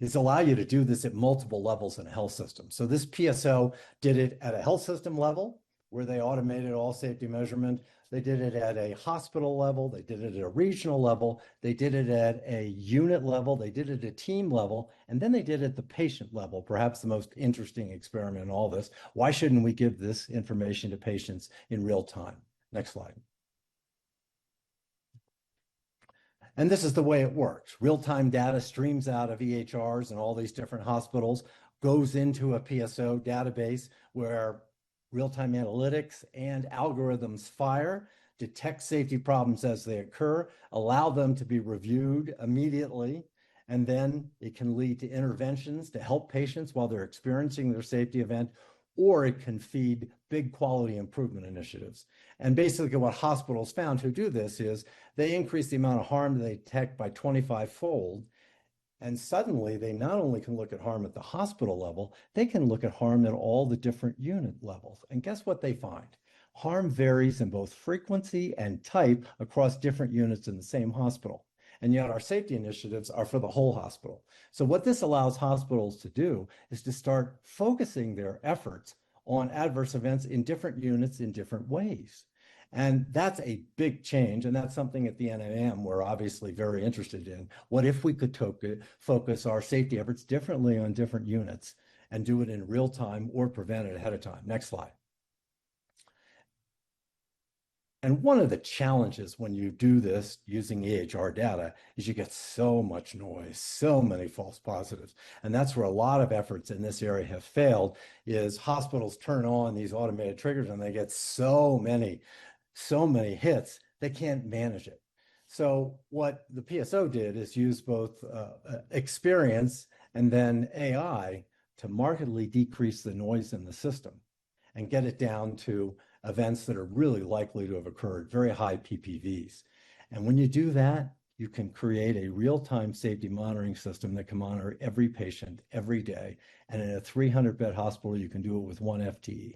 is allow you to do this at multiple levels in a health system. So this PSO did it at a health system level, where they automated all safety measurement. They did it at a hospital level. They did it at a regional level. They did it at a unit level. They did it at a team level. And then they did it at the patient level, perhaps the most interesting experiment in all this. Why shouldn't we give this information to patients in real time? Next slide. And this is the way it works. Real-time data streams out of EHRs and all these different hospitals, goes into a PSO database where real-time analytics and algorithms fire, detect safety problems as they occur, allow them to be reviewed immediately, and then it can lead to interventions to help patients while they're experiencing their safety event, or it can feed big quality improvement initiatives. And basically what hospitals found who do this is they increase the amount of harm they detect by 25-fold. And suddenly they not only can look at harm at the hospital level, they can look at harm at all the different unit levels. And guess what they find? Harm varies in both frequency and type across different units in the same hospital. And yet our safety initiatives are for the whole hospital. So what this allows hospitals to do is to start focusing their efforts on adverse events in different units in different ways. And that's a big change. And that's something at the NAM we're obviously very interested in. What if we could focus our safety efforts differently on different units and do it in real time or prevent it ahead of time? Next slide. And one of the challenges when you do this using EHR data is you get so much noise, so many false positives. And that's where a lot of efforts in this area have failed, is hospitals turn on these automated triggers and they get so many hits, they can't manage it. So what the PSO did is use both experience and then AI to markedly decrease the noise in the system and get it down to events that are really likely to have occurred, very high PPVs. And when you do that, you can create a real-time safety monitoring system that can monitor every patient every day. And in a 300-bed hospital, you can do it with 1 FTE.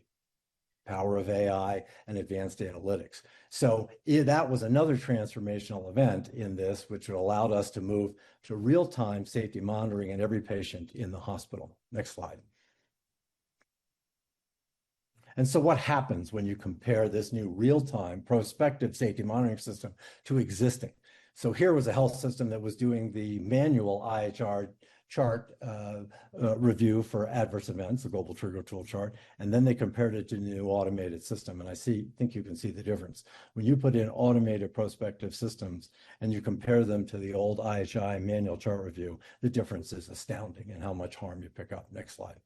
Power of AI and advanced analytics. So that was another transformational event in this, which allowed us to move to real-time safety monitoring in every patient in the hospital. Next slide. And so what happens when you compare this new real-time prospective safety monitoring system to existing? So here was a health system that was doing the manual IHR chart review for adverse events, the global trigger tool chart, and then they compared it to the new automated system. And I think you can see the difference. When you put in automated prospective systems and you compare them to the old IHI manual chart review, the difference is astounding in how much harm you pick up. Next slide.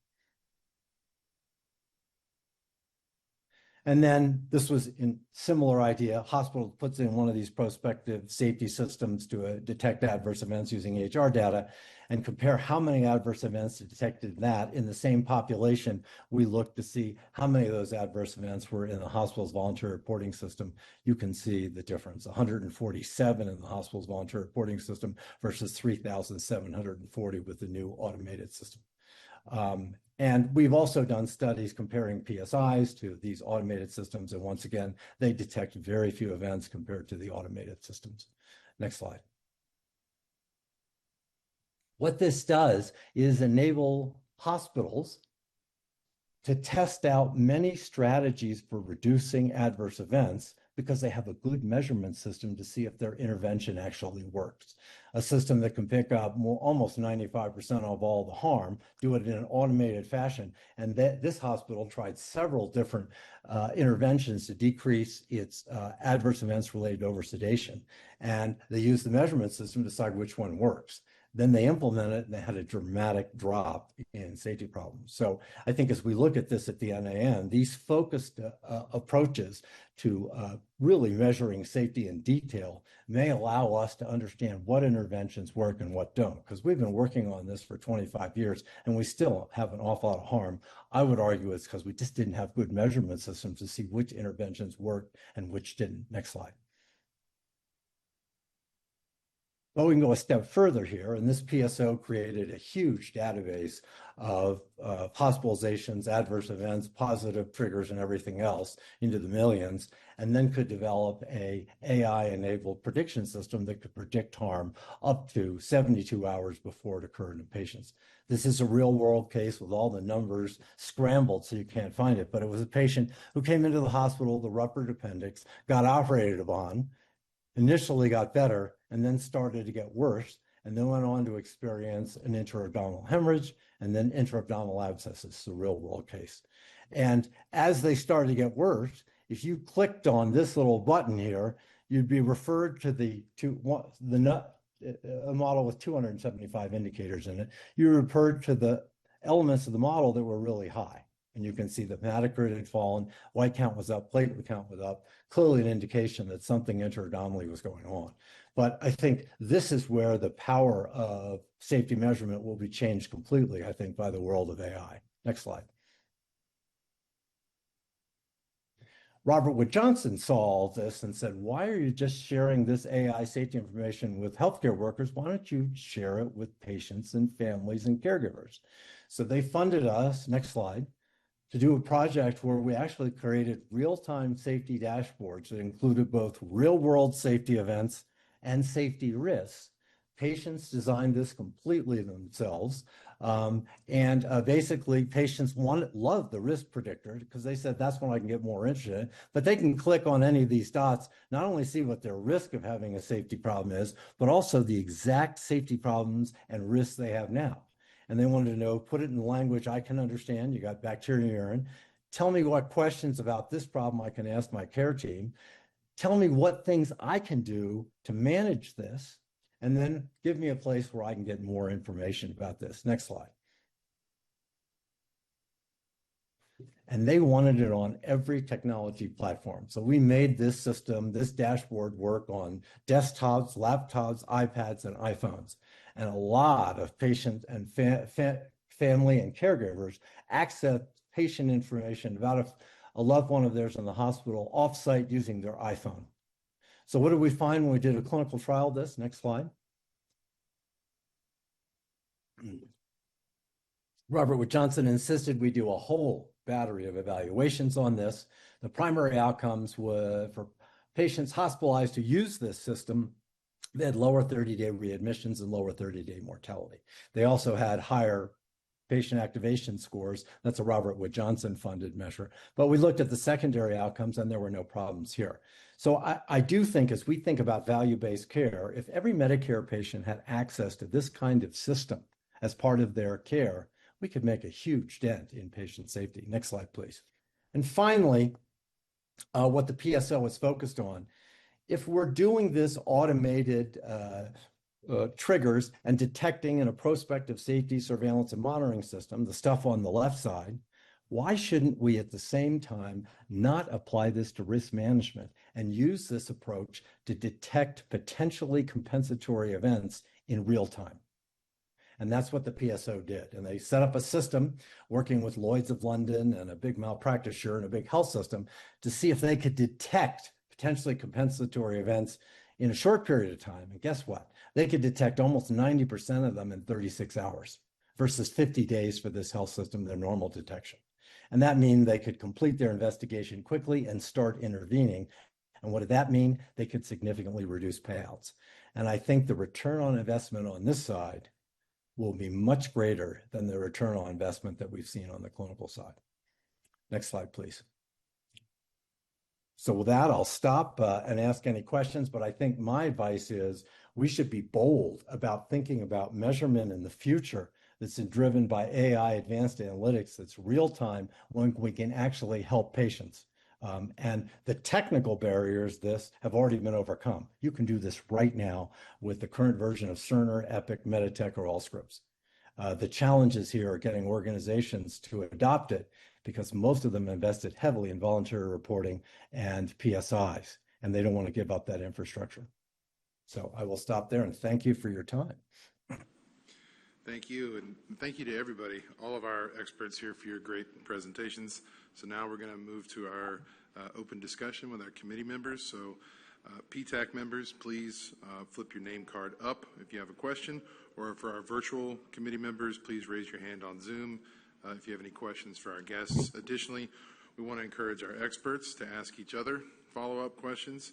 And then this was in similar idea. Hospital puts in one of these prospective safety systems to detect adverse events using HR data and compare how many adverse events detected that in the same population. We looked to see how many of those adverse events were in the hospital's volunteer reporting system. You can see the difference, 147 in the hospital's volunteer reporting system versus 3,740 with the new automated system. And we've also done studies comparing PSIs to these automated systems. And once again, they detect very few events compared to the automated systems. Next slide. What this does is enable hospitals to test out many strategies for reducing adverse events because they have a good measurement system to see if their intervention actually works. A system that can pick up almost 95% of all the harm, do it in an automated fashion. And this hospital tried several different interventions to decrease its adverse events related to oversedation. And they used the measurement system to decide which one works. Then they implemented it and they had a dramatic drop in safety problems. So I think as we look at this at the NAN, these focused approaches to really measuring safety in detail may allow us to understand what interventions work and what don't, because we've been working on this for 25 years and we still have an awful lot of harm. I would argue it's because we just didn't have good measurement systems to see which interventions worked and which didn't. Next slide. Well, we can go a step further here, and this PSO created a huge database of hospitalizations, adverse events, positive triggers, and everything else into the millions, and then could develop a AI-enabled prediction system that could predict harm up to 72 hours before it occurred in patients. This is a real-world case with all the numbers scrambled so you can't find it, but it was a patient who came into the hospital, the ruptured appendix, got operated upon, initially got better, and then started to get worse, and then went on to experience an intra-abdominal hemorrhage and then intra-abdominal abscesses. It's a real-world case. And as they started to get worse, if you clicked on this little button here, you'd be referred to a model with 275 indicators in it. You're referred to the elements of the model that were really high. And you can see the hematocrit had fallen, white count was up, platelet count was up, clearly an indication that something intra-abdominally was going on. But I think this is where the power of safety measurement will be changed completely, I think, by the world of AI. Next slide. Robert Wood Johnson saw all this and said, why are you just sharing this AI safety information with healthcare workers? Why don't you share it with patients and families and caregivers? So they funded us, next slide, to do a project where we actually created real-time safety dashboards that included both real-world safety events and safety risks. Patients designed this completely themselves. Basically, patients loved the risk predictor because they said that's when I can get more interested in. But they can click on any of these dots, not only see what their risk of having a safety problem is, but also the exact safety problems and risks they have now. And they wanted to know, put it in language I can understand. You got bacteria in your urine. Tell me what questions about this problem I can ask my care team. Tell me what things I can do to manage this. And then give me a place where I can get more information about this. Next slide. And they wanted it on every technology platform. So we made this system, this dashboard work on desktops, laptops, iPads, and iPhones. And a lot of patients and family and caregivers access patient information about a loved one of theirs in the hospital offsite using their iPhone. So what did we find when we did a clinical trial of this? Next slide. Robert Wood Johnson insisted we do a whole battery of evaluations on this. The primary outcomes were for patients hospitalized who use this system, they had lower 30-day readmissions and lower 30-day mortality. They also had higher patient activation scores. That's a Robert Wood Johnson funded measure. But we looked at the secondary outcomes and there were no problems here. So I do think as we think about value-based care, if every Medicare patient had access to this kind of system as part of their care, we could make a huge dent in patient safety. Next slide, please. And finally, what the PSO is focused on, if we're doing this automated triggers and detecting in a prospective safety surveillance and monitoring system, the stuff on the left side, why shouldn't we at the same time not apply this to risk management and use this approach to detect potentially compensatory events in real time? And that's what the PSO did. And they set up a system working with Lloyd's of London and a big malpractitioner and a big health system to see if they could detect potentially compensatory events in a short period of time. And guess what? They could detect almost 90% of them in 36 hours versus 50 days for this health system, their normal detection. And that means they could complete their investigation quickly and start intervening. And what did that mean? They could significantly reduce payouts. And I think the return on investment on this side will be much greater than the return on investment that we've seen on the clinical side. Next slide, please. So with that, I'll stop and ask any questions, but I think my advice is we should be bold about thinking about measurement in the future that's driven by AI advanced analytics that's real time when we can actually help patients. And the technical barriers this have already been overcome. You can do this right now with the current version of Cerner, Epic, Meditech, or Allscripts. The challenges here are getting organizations to adopt it because most of them invested heavily in voluntary reporting and PSIs, and they don't want to give up that infrastructure. So I will stop there and thank you for your time. Thank you, and thank you to everybody, all of our experts here for your great presentations. So now we're going to move to our open discussion with our committee members. So PTAC members, please flip your name card up if you have a question, or for our virtual committee members, please raise your hand on Zoom if you have any questions for our guests. Additionally, we want to encourage our experts to ask each other follow-up questions.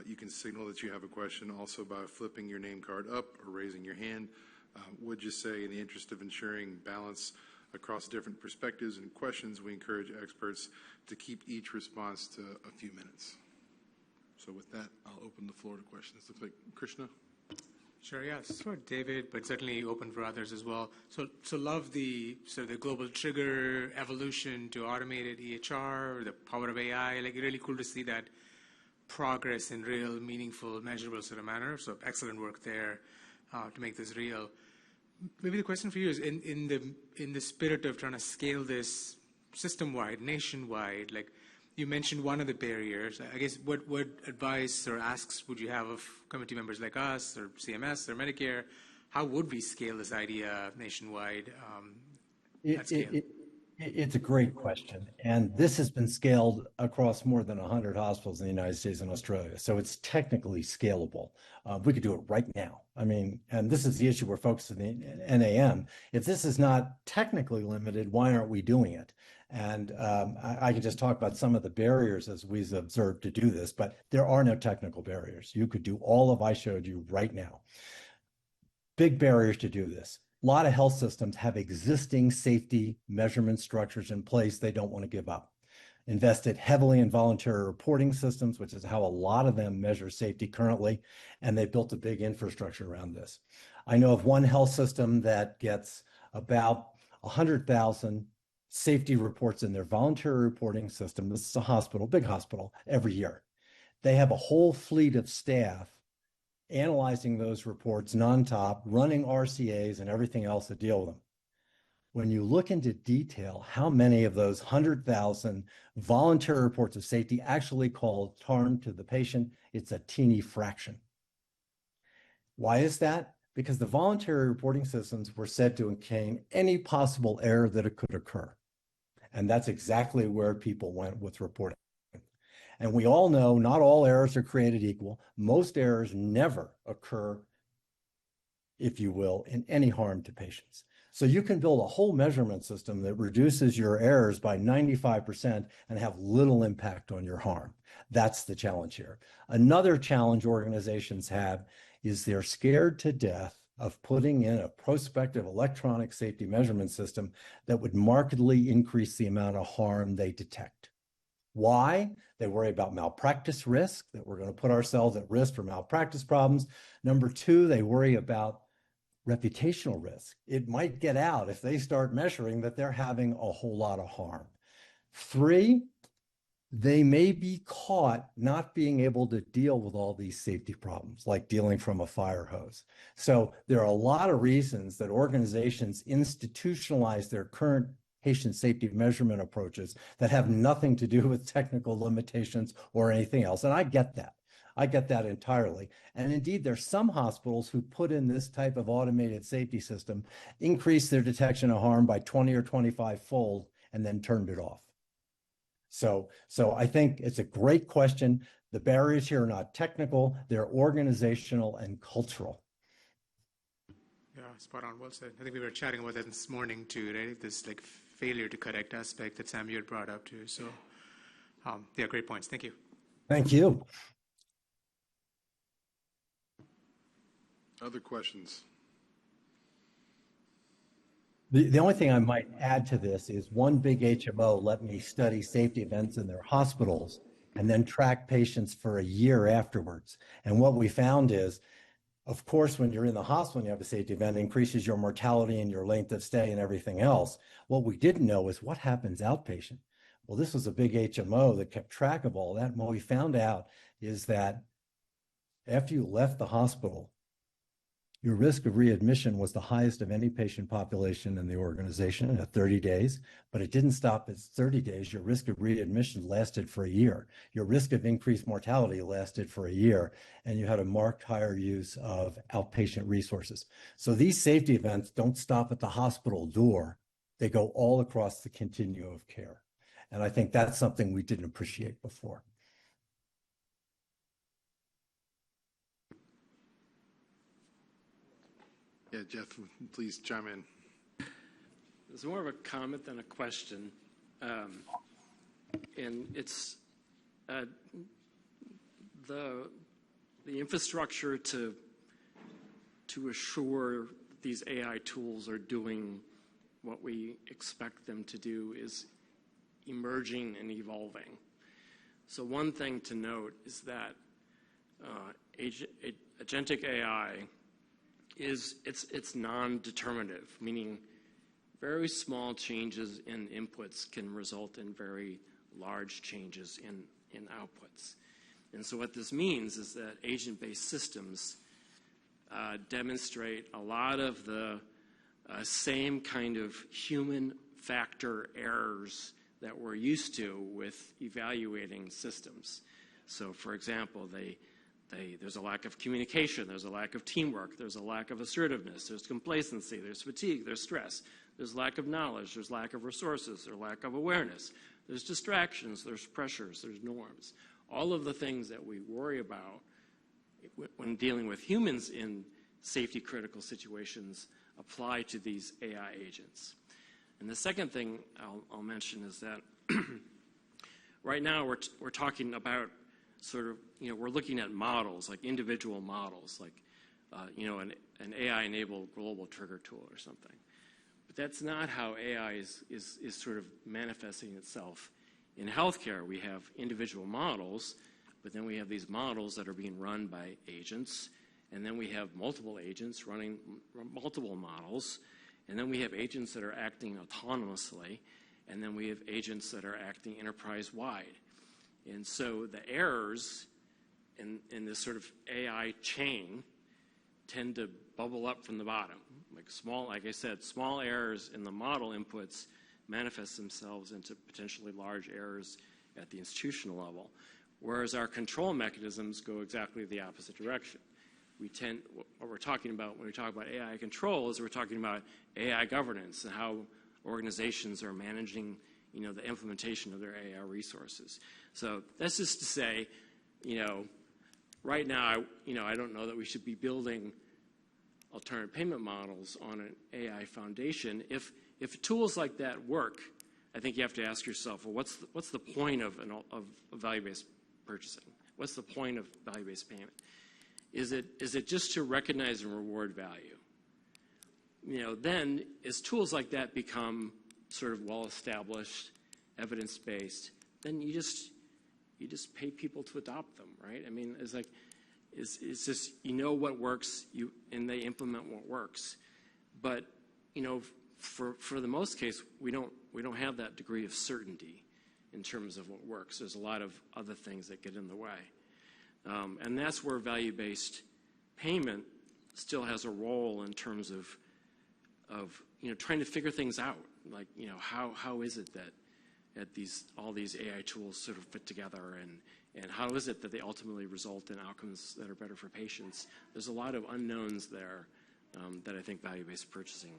You can signal that you have a question also by flipping your name card up or raising your hand. Would just say, in the interest of ensuring balance across different perspectives and questions, we encourage experts to keep each response to a few minutes. So with that, I'll open the floor to questions. Looks like Krishna. Sure, yeah, this is for David, but certainly open for others as well. So love the global trigger evolution to automated EHR, the power of AI. Like, really cool to see that progress in real, meaningful, measurable sort of manner. So excellent work there to make this real. Maybe the question for you is, in the spirit of trying to scale this system-wide, nationwide, like you mentioned one of the barriers. I guess what advice or asks would you have of committee members like us or CMS or Medicare? How would we scale this idea nationwide at scale? It's a great question. And this has been scaled across more than 100 hospitals in the United States and Australia. So it's technically scalable. We could do it right now. I mean, and this is the issue we're focusing on NAM. If this is not technically limited, why aren't we doing it? And I can just talk about some of the barriers as we've observed to do this, but there are no technical barriers. You could do all of I showed you right now. Big barriers to do this. A lot of health systems have existing safety measurement structures in place they don't want to give up. Invested heavily in voluntary reporting systems, which is how a lot of them measure safety currently, and they built a big infrastructure around this. I know of one health system that gets about 100,000 safety reports in their voluntary reporting system. This is a hospital, big hospital, every year. They have a whole fleet of staff analyzing those reports non-stop, running RCAs and everything else to deal with them. when you look into detail how many of those 100,000 voluntary reports of safety actually caused harm to the patient, it's a teeny fraction. Why is that? Because the voluntary reporting systems were said to contain any possible error that it could occur. And that's exactly where people went with reporting. And we all know not all errors are created equal. Most errors never occur, if you will, in any harm to patients. So you can build a whole measurement system that reduces your errors by 95% and have little impact on your harm. That's the challenge here. Another challenge organizations have is they're scared to death of putting in a prospective electronic safety measurement system that would markedly increase the amount of harm they detect. Why? They worry about malpractice risk, that we're going to put ourselves at risk for malpractice problems. Number two, they worry about reputational risk. It might get out if they start measuring that they're having a whole lot of harm. Three, they may be caught not being able to deal with all these safety problems, like dealing from a fire hose. So there are a lot of reasons that organizations institutionalize their current patient safety measurement approaches that have nothing to do with technical limitations or anything else. And I get that. I get that entirely. And indeed, there's some hospitals who put in this type of automated safety system, increase their detection of harm by 20 or 25-fold, and then turned it off. So I think it's a great question. The barriers here are not technical, they're organizational and cultural. Yeah, spot on, well said. I think we were chatting about that this morning too, right? This like failure to correct aspect that Sam, you had brought up too. So yeah, great points. Thank you. Thank you. Other questions? The only thing I might add to this is one big HMO let me study safety events in their hospitals and then track patients for a year afterwards. And what we found is, of course, when you're in the hospital and you have a safety event, it increases your mortality and your length of stay and everything else. What we didn't know is what happens outpatient. Well, this was a big HMO that kept track of all that. And what we found out is that after you left the hospital, your risk of readmission was the highest of any patient population in the organization at 30 days, but it didn't stop at 30 days. Your risk of readmission lasted for a year. Your risk of increased mortality lasted for a year, and you had a marked higher use of outpatient resources. So these safety events don't stop at the hospital door. They go all across the continuum of care. And I think that's something we didn't appreciate before. Yeah, Jeff, please chime in. It's more of a comment than a question. And it's the infrastructure to assure these AI tools are doing what we expect them to do is emerging and evolving. So one thing to note is that agentic AI it's non-determinative, meaning very small changes in inputs can result in very large changes in outputs. And so what this means is that agent-based systems demonstrate a lot of the same kind of human factor errors that we're used to with evaluating systems. So for example, there's a lack of communication, there's a lack of teamwork, there's a lack of assertiveness, there's complacency, there's fatigue, there's stress, there's lack of knowledge, there's lack of resources, there's lack of awareness, there's distractions, there's pressures, there's norms. All of the things that we worry about when dealing with humans in safety critical situations apply to these AI agents. And the second thing I'll mention is that right now we're talking about sort of, we're looking at models, like individual models, like, an AI-enabled global trigger tool or something. But that's not how AI is sort of manifesting itself. In healthcare, we have individual models, but then we have these models that are being run by agents, and then we have multiple agents running multiple models, and then we have agents that are acting autonomously, and then we have agents that are acting enterprise-wide. And so the errors in this sort of AI chain tend to bubble up from the bottom. Like I said, small errors in the model inputs manifest themselves into potentially large errors at the institutional level, whereas our control mechanisms go exactly the opposite direction. What we're talking about when we talk about AI control is we're talking about AI governance and how organizations are managing, the implementation of their AI resources. So that's just to say, right now, I don't know that we should be building alternative payment models on an AI foundation. If tools like that work, I think you have to ask yourself, well, what's the point of value-based purchasing? What's the point of value-based payment? Is it just to recognize and reward value? Then as tools like that become sort of well-established, evidence-based, then you just pay people to adopt them, right? I mean, it's just what works, and they implement what works. But for the most case, we don't have that degree of certainty in terms of what works. There's a lot of other things that get in the way, and that's where value-based payment still has a role in terms of trying to figure things out. Like how is it that all these AI tools sort of fit together, and how is it that they ultimately result in outcomes that are better for patients? There's a lot of unknowns there that I think value-based purchasing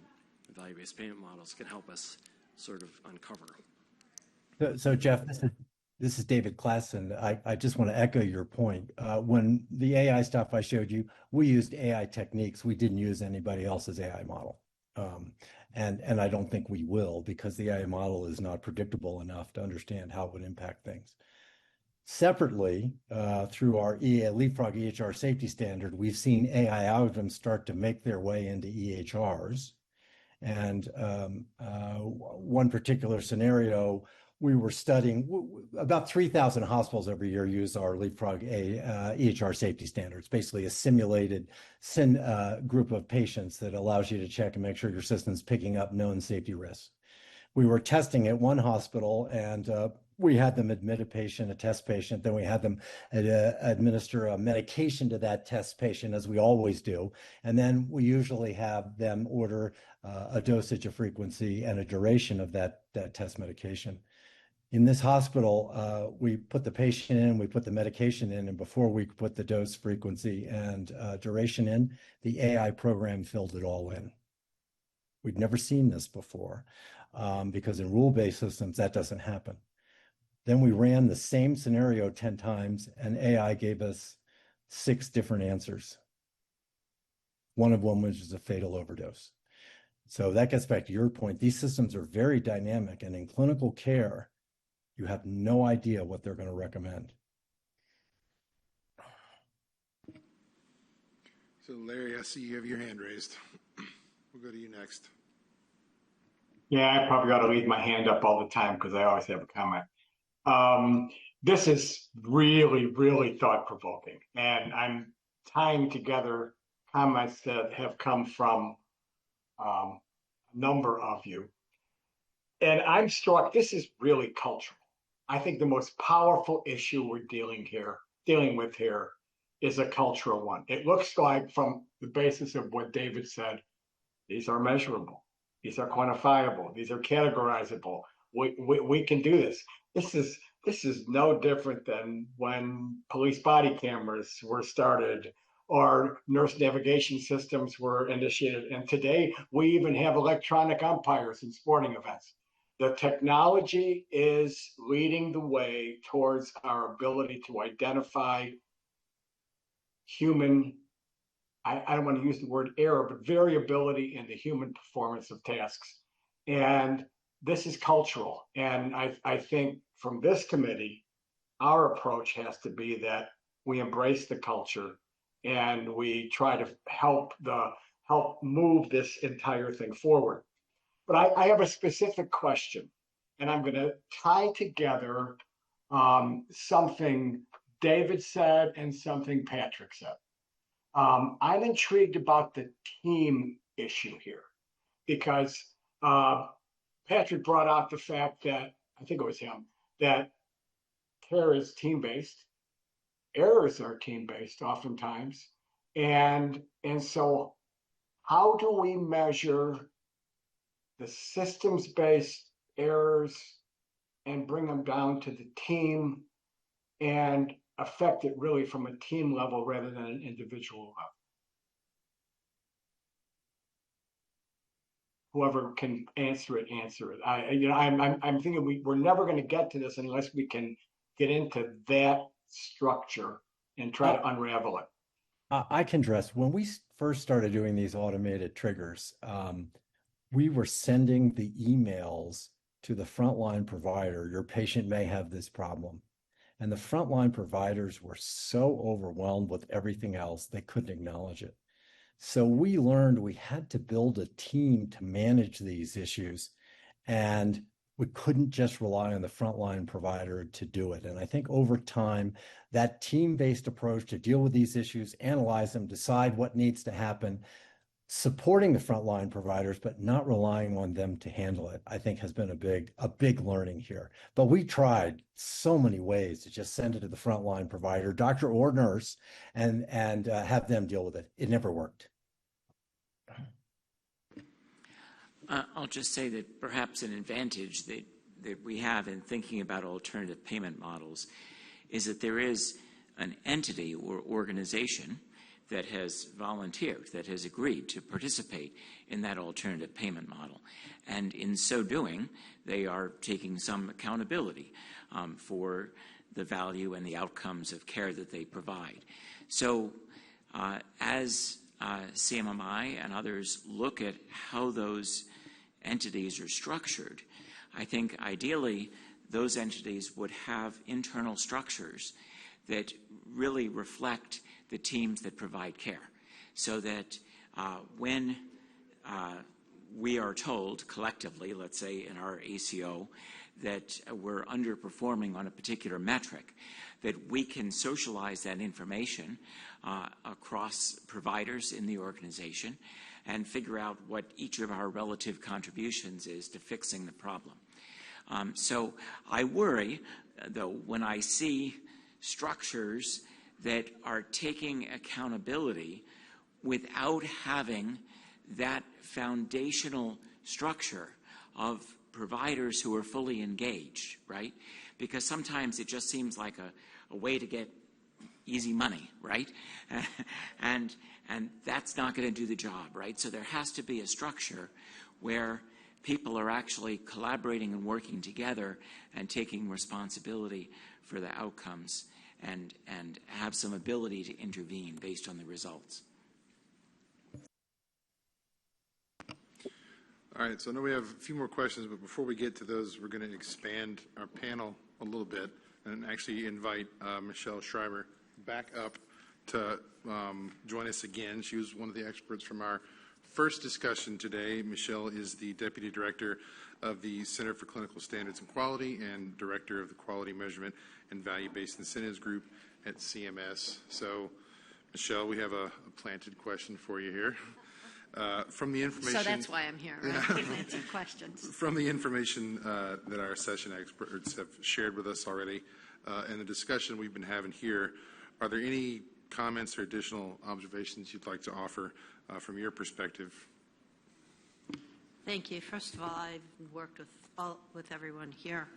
and value-based payment models can help us sort of uncover. So Jeff, this is David Classen. I just want to echo your point. When the AI stuff I showed you, we used AI techniques. We didn't use anybody else's AI model. And I don't think we will, because the AI model is not predictable enough to understand how it would impact things. Separately, through our Leapfrog EHR safety standard, we've seen AI algorithms start to make their way into EHRs. And one particular scenario, we were studying, about 3,000 hospitals every year use our Leapfrog EHR safety standards, basically a simulated group of patients that allows you to check and make sure your system's picking up known safety risks. We were testing at one hospital, and we had them admit a test patient, then we had them administer a medication to that test patient, as we always do. And then we usually have them order a dosage, a frequency, and a duration of that test medication. In this hospital, we put the patient in, we put the medication in, and before we put the dose, frequency, and duration in, the AI program filled it all in. We'd never seen this before, because in rule-based systems, that doesn't happen. Then we ran the same scenario 10 times, and AI gave us 6 different answers. One of them was a fatal overdose. So that gets back to your point. These systems are very dynamic, and in clinical care, you have no idea what they're going to recommend. So Larry, I see you have your hand raised. We'll go to you next. Yeah, I probably got to leave my hand up all the time because I always have a comment. This is really, really thought-provoking, and I'm tying together comments that have come from a number of you. And I'm struck, this is really cultural. I think the most powerful issue we're dealing with here is a cultural one. It looks like, from the basis of what David said, these are measurable, these are quantifiable, these are categorizable. We can do this. This is no different than when police body cameras were started or nurse navigation systems were initiated. And today we even have electronic umpires in sporting events. The technology is leading the way towards our ability to identify human, I don't want to use the word error, but variability in the human performance of tasks. And this is cultural. And I think from this committee, our approach has to be that we embrace the culture and we try to help move this entire thing forward. But I have a specific question, and I'm going to tie together something David said and something Patrick said. I'm intrigued about the team issue here, because Patrick brought out the fact that, I think it was him, that care is team-based, errors are team-based oftentimes, And so how do we measure the systems-based errors and bring them down to the team and affect it really from a team level rather than an individual level? Whoever can answer it, answer it. I'm thinking we're never going to get to this unless we can get into that structure and try to unravel it. I can address when we first started doing these automated triggers, we were sending the emails to the frontline provider. Your patient may have this problem. And the frontline providers were so overwhelmed with everything else, they couldn't acknowledge it. So we learned we had to build a team to manage these issues, and we couldn't just rely on the frontline provider to do it. And I think over time, that team-based approach to deal with these issues, analyze them, decide what needs to happen, supporting the frontline providers, but not relying on them to handle it, I think has been a big learning here. But we tried so many ways to just send it to the frontline provider, doctor or nurse, and have them deal with it. It never worked. I'll just say that perhaps an advantage that we have in thinking about alternative payment models is that there is an entity or organization that has volunteered, that has agreed to participate in that alternative payment model. And in so doing, they are taking some accountability for the value and the outcomes of care that they provide. So as CMMI and others look at how those entities are structured, I think ideally those entities would have internal structures that really reflect the teams that provide care, so that when we are told collectively, let's say in our ACO, that we're underperforming on a particular metric, that we can socialize that information across providers in the organization and figure out what each of our relative contributions is to fixing the problem. So I worry, though, when I see structures that are taking accountability without having that foundational structure of providers who are fully engaged, right? Because sometimes it just seems like a way to get easy money, right? and that's not going to do the job, right? So there has to be a structure where people are actually collaborating and working together and taking responsibility for the outcomes and have some ability to intervene based on the results. All right, so I know we have a few more questions, but before we get to those, we're going to expand our panel a little bit and actually invite Michelle Schreiber back up to join us again. She was one of the experts from our first discussion today. Michelle is the Deputy Director of the Center for Clinical Standards and Quality and Director of the Quality Measurement and Value-Based Incentives Group at CMS. So, Michelle, we have a planted question for you here. From the information, so that's why I'm here, right? To answer questions. From the information that our session experts have shared with us already and the discussion we've been having here, are there any comments or additional observations you'd like to offer from your perspective? Thank you. First of all, I've worked with everyone here.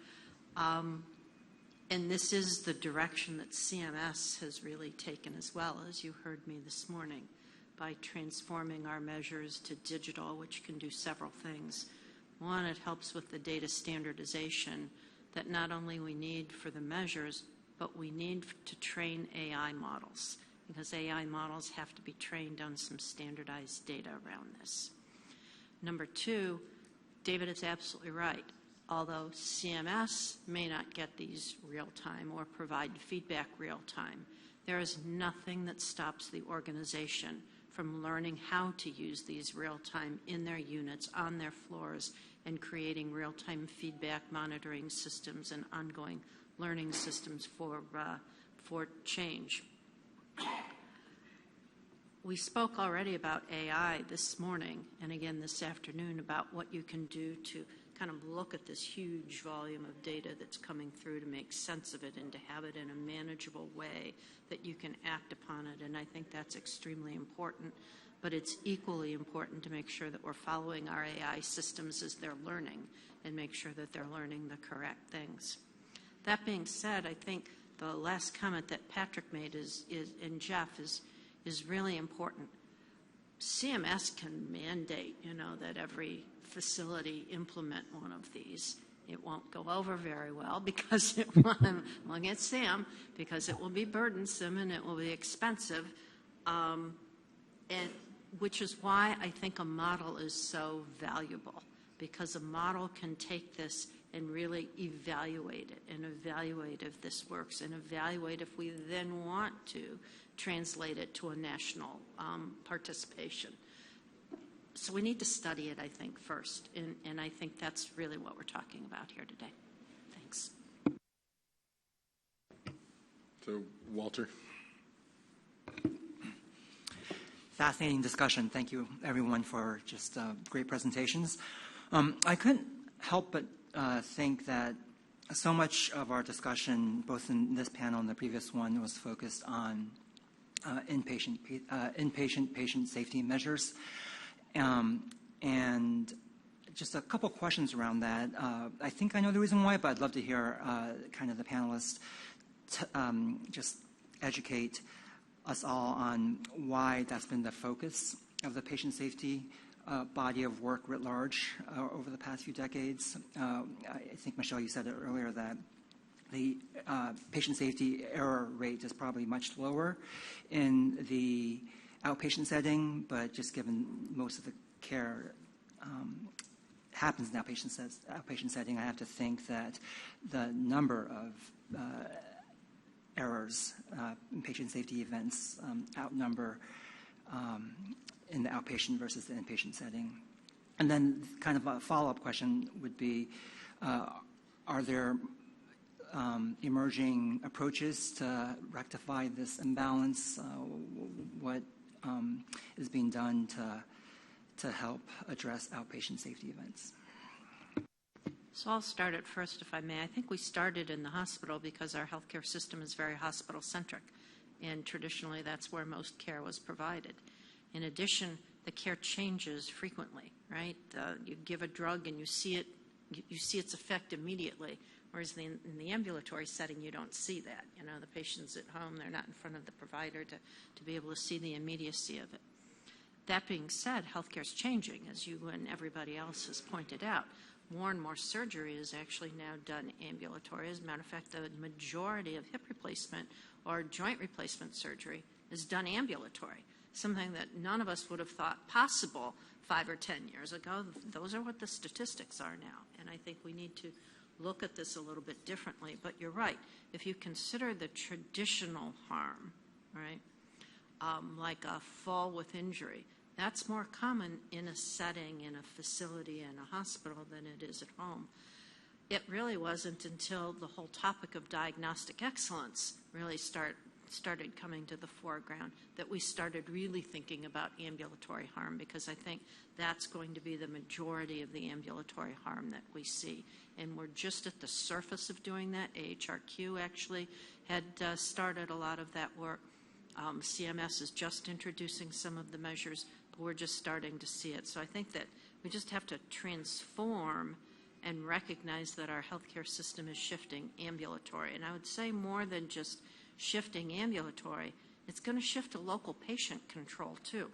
And this is the direction that CMS has really taken as well, as you heard me this morning, by transforming our measures to digital, which can do several things. One, it helps with the data standardization that not only we need for the measures, but we need to train AI models, because AI models have to be trained on some standardized data around this. Number two, David is absolutely right. Although CMS may not get these real time or provide feedback real time, there is nothing that stops the organization from learning how to use these real time in their units, on their floors, and creating real time feedback monitoring systems and ongoing learning systems for change. We spoke already about AI this morning and again this afternoon about what you can do to kind of look at this huge volume of data that's coming through to make sense of it and to have it in a manageable way that you can act upon it. And I think that's extremely important. But it's equally important to make sure that we're following our AI systems as they're learning and make sure that they're learning the correct things. That being said, I think the last comment that Patrick made and Jeff is really important. CMS can mandate, that every facility implement one of these. It won't go over very well because it won't get Sam, because it will be burdensome and it will be expensive. And which is why I think a model is so valuable, because a model can take this and really evaluate it and evaluate if this works and evaluate if we then want to translate it to a national participation. So we need to study it, I think, first, and I think that's really what we're talking about here today. Thanks. So, Walter. Fascinating discussion. Thank you, everyone, for just great presentations. I couldn't help but think that so much of our discussion, both in this panel and the previous one, was focused on inpatient patient safety measures. And just a couple questions around that. I think I know the reason why, but I'd love to hear kind of the panelists just educate us all on why that's been the focus of the patient safety body of work writ large over the past few decades. I think, Michelle, you said it earlier that the patient safety error rate is probably much lower in the outpatient setting, but just given most of the care happens in outpatient setting, I have to think that the number of errors in patient safety events outnumber in the outpatient versus the inpatient setting. And then kind of a follow-up question would be, are there emerging approaches to rectify this imbalance? What is being done to help address outpatient safety events? So I'll start it first, if I may. I think we started in the hospital because our healthcare system is very hospital-centric, and traditionally that's where most care was provided. In addition, the care changes frequently, right? You give a drug and you see its effect immediately, whereas in the ambulatory setting you don't see that. The patient's at home, they're not in front of the provider to be able to see the immediacy of it. That being said, healthcare's changing, as you and everybody else has pointed out. More and more surgery is actually now done ambulatory. As a matter of fact, the majority of hip replacement or joint replacement surgery is done ambulatory, something that none of us would have thought possible 5 or 10 years ago. Those are what the statistics are now, and I think we need to look at this a little bit differently. But you're right. If you consider the traditional harm, right, like a fall with injury, that's more common in a setting, in a facility, in a hospital than it is at home. It really wasn't until the whole topic of diagnostic excellence really started coming to the foreground that we started really thinking about ambulatory harm, because I think that's going to be the majority of the ambulatory harm that we see. And we're just at the surface of doing that. AHRQ actually had started a lot of that work. CMS is just introducing some of the measures, but we're just starting to see it. So I think that we just have to transform and recognize that our healthcare system is shifting ambulatory. And I would say more than just shifting ambulatory, it's going to shift to local patient control too,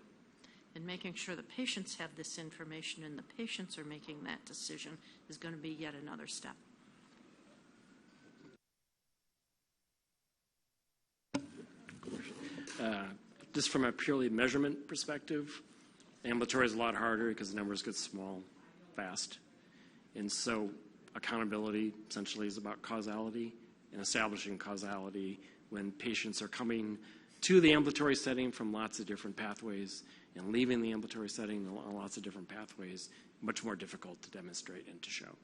and making sure the patients have this information and the patients are making that decision is going to be yet another step. Just from a purely measurement perspective, ambulatory is a lot harder because the numbers get small, fast. And so accountability essentially is about causality and establishing causality when patients are coming to the ambulatory setting from lots of different pathways and leaving the ambulatory setting on lots of different pathways, much more difficult to demonstrate and to show.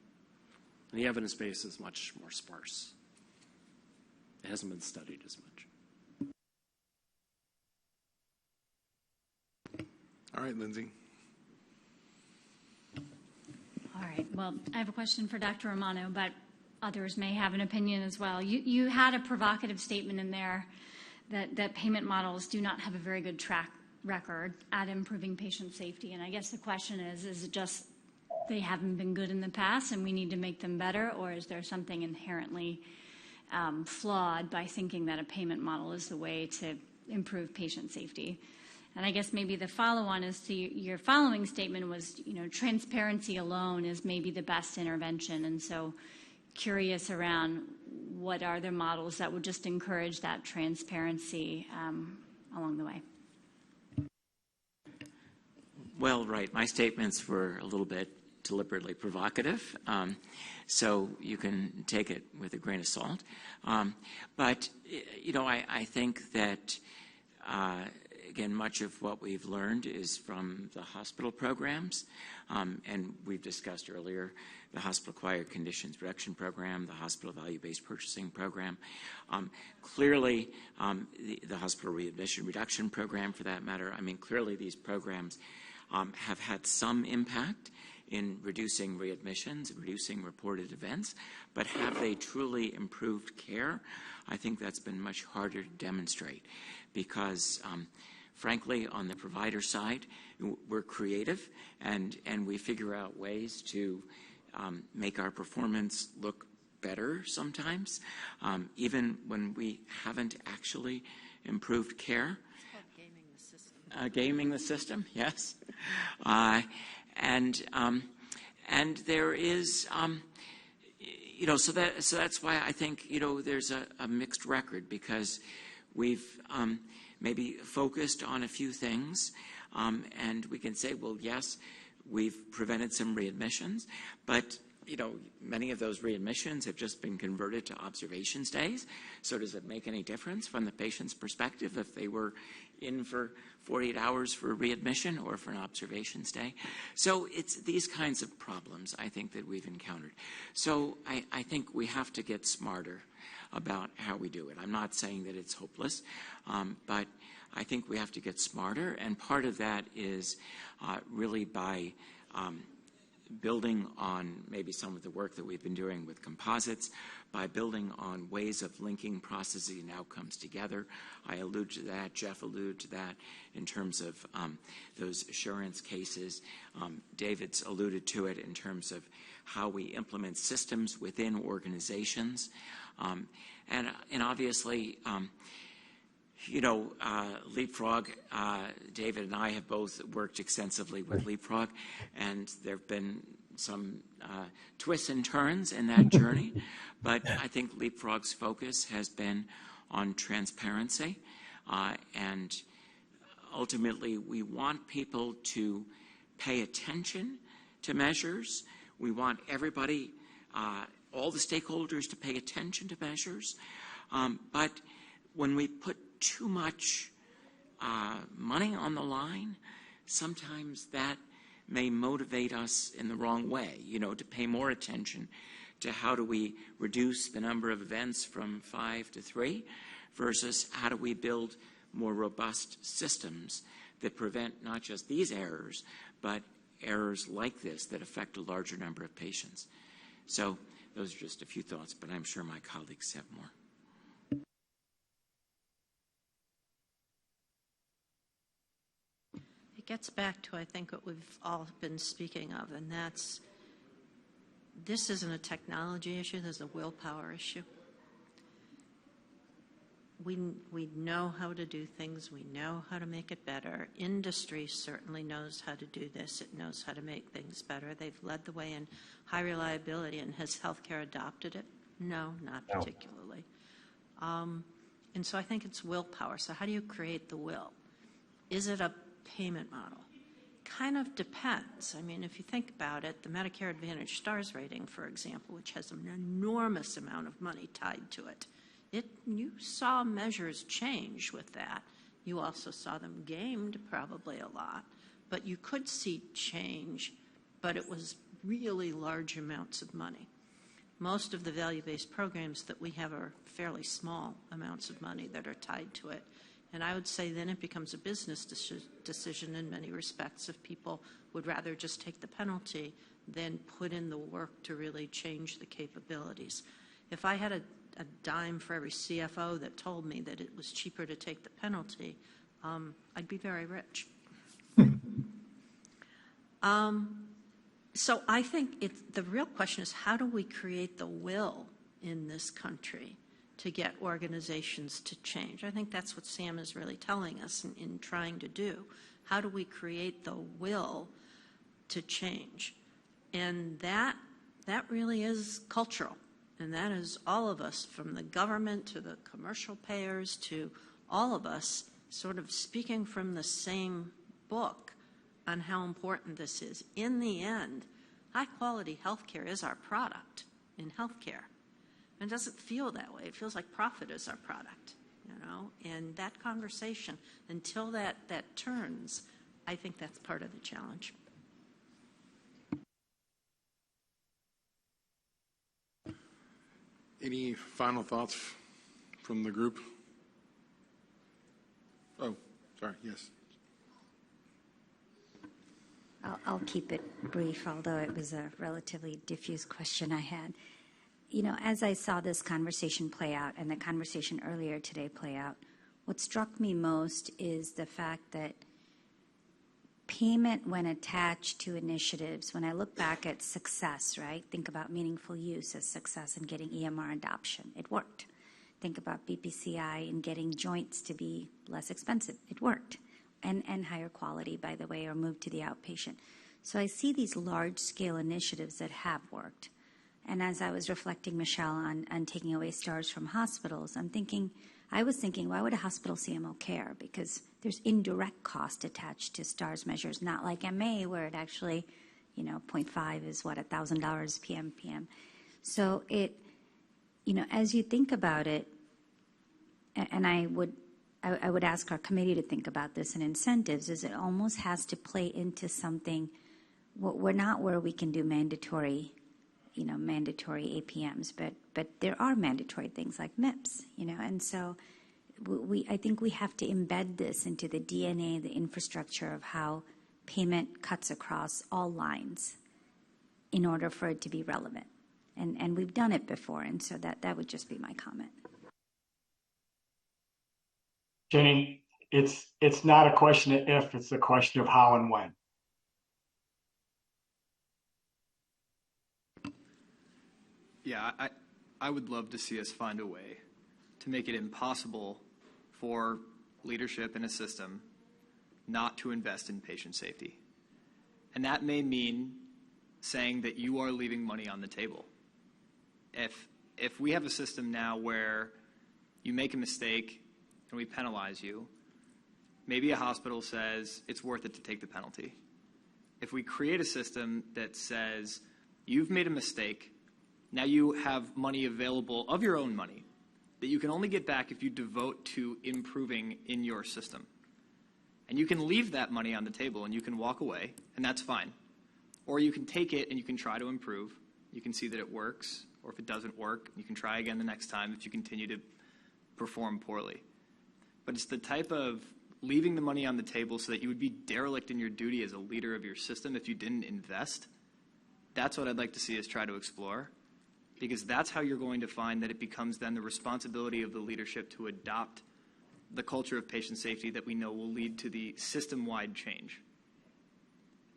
And the evidence base is much more sparse. It hasn't been studied as much. All right, Lindsay. All right, Well, I have a question for Dr. Romano, but others may have an opinion as well. You had a provocative statement in there that payment models do not have a very good track record at improving patient safety. And I guess the question is it just they haven't been good in the past and we need to make them better, or is there something inherently flawed by thinking that a payment model is the way to improve patient safety? And I guess maybe the follow-on is to your following statement was, transparency alone is maybe the best intervention. And so curious around what are the models that would just encourage that transparency along the way? Well, right. My statements were a little bit deliberately provocative, so you can take it with a grain of salt. But I think that, again, much of what we've learned is from the hospital programs, and we've discussed earlier the Hospital-Acquired Conditions Reduction Program, the Hospital Value-Based Purchasing Program. Clearly, the Hospital Readmission Reduction Program, for that matter, clearly these programs have had some impact in reducing readmissions, reducing reported events, but have they truly improved care? I think that's been much harder to demonstrate because, frankly, on the provider side, we're creative and we figure out ways to make our performance look better sometimes, even when we haven't actually improved care. Gaming the system, yes. And there is, so that's why I think, there's a mixed record because we've maybe focused on a few things, and we can say, well, yes, we've prevented some readmissions, but many of those readmissions have just been converted to observation stays. So does it make any difference from the patient's perspective if they were in for 48 hours for a readmission or for an observation stay? So it's these kinds of problems, I think, that we've encountered. So I think we have to get smarter about how we do it. I'm not saying that it's hopeless, but I think we have to get smarter, and part of that is really by building on maybe some of the work that we've been doing with composites, by building on ways of linking processes and outcomes together. I alluded to that, Jeff alluded to that in terms of those assurance cases. David's alluded to it in terms of how we implement systems within organizations. And obviously, Leapfrog, David and I have both worked extensively with Leapfrog, and there have been some twists and turns in that journey, but I think Leapfrog's focus has been on transparency, and ultimately we want people to pay attention to measures. We want everybody, all the stakeholders, to pay attention to measures, but when we put too much money on the line, sometimes that may motivate us in the wrong way, to pay more attention to how do we reduce the number of events from 5 to 3 versus how do we build more robust systems that prevent not just these errors, but errors like this that affect a larger number of patients. So those are just a few thoughts, but I'm sure my colleagues have more. Gets back to, I think, what we've all been speaking of, and that's this isn't a technology issue, this is a willpower issue. We know how to do things, we know how to make it better. Industry certainly knows how to do this, it knows how to make things better. They've led the way in high reliability, and has healthcare adopted it? No, not particularly. And so I think it's willpower. So how do you create the will? Is it a payment model? Kind of depends. If you think about it, the Medicare Advantage STARS rating, for example, which has an enormous amount of money tied to it, you saw measures change with that. You also saw them gamed probably a lot, but you could see change, but it was really large amounts of money. Most of the value-based programs that we have are fairly small amounts of money that are tied to it. And I would say then it becomes a business decision in many respects if people would rather just take the penalty than put in the work to really change the capabilities. If I had a dime for every CFO that told me that it was cheaper to take the penalty, I'd be very rich. So I think the real question is, how do we create the will in this country to get organizations to change? I think that's what Sam is really telling us in trying to do. How do we create the will to change? And that really is cultural. And that is all of us, from the government to the commercial payers to all of us, sort of speaking from the same book on how important this is. In the end, high-quality healthcare is our product in healthcare. And it doesn't feel that way. It feels like profit is our product, you know? And that conversation, until that turns, I think that's part of the challenge. Any final thoughts from the group? Oh, sorry, yes. I'll keep it brief, although it was a relatively diffuse question I had. You know, as I saw this conversation play out and the conversation earlier today play out, what struck me most is the fact that payment, when attached to initiatives, when I look back at success, right? Think about meaningful use as success in getting EMR adoption. It worked. Think about BPCI and getting joints to be less expensive. It worked. And higher quality, by the way, or moved to the outpatient. So I see these large-scale initiatives that have worked. And as I was reflecting, Michelle, on taking away stars from hospitals, I was thinking, why would a hospital CMO care? Because there's indirect cost attached to stars measures, not like MA, where it actually, 0.5 is what, $1,000 PMPM. So as you think about it, and I would ask our committee to think about this in incentives, is it almost has to play into something. We're not where we can do mandatory APMs, but there are mandatory things like MIPS, and so I think we have to embed this into the DNA, the infrastructure of how payment cuts across all lines in order for it to be relevant. And we've done it before, and so that would just be my comment. Jenny, it's not a question of if, it's a question of how and when. Yeah, I would love to see us find a way to make it impossible for leadership in a system not to invest in patient safety. And that may mean saying that you are leaving money on the table. If we have a system now where you make a mistake and we penalize you, maybe a hospital says it's worth it to take the penalty. If we create a system that says you've made a mistake, now you have money available of your own money that you can only get back if you devote to improving in your system. And you can leave that money on the table and you can walk away, and that's fine. Or you can take it and you can try to improve. You can see that it works, or if it doesn't work, you can try again the next time if you continue to perform poorly. But it's the type of leaving the money on the table so that you would be derelict in your duty as a leader of your system if you didn't invest. That's what I'd like to see us try to explore, because that's how you're going to find that it becomes then the responsibility of the leadership to adopt the culture of patient safety that we know will lead to the system-wide change.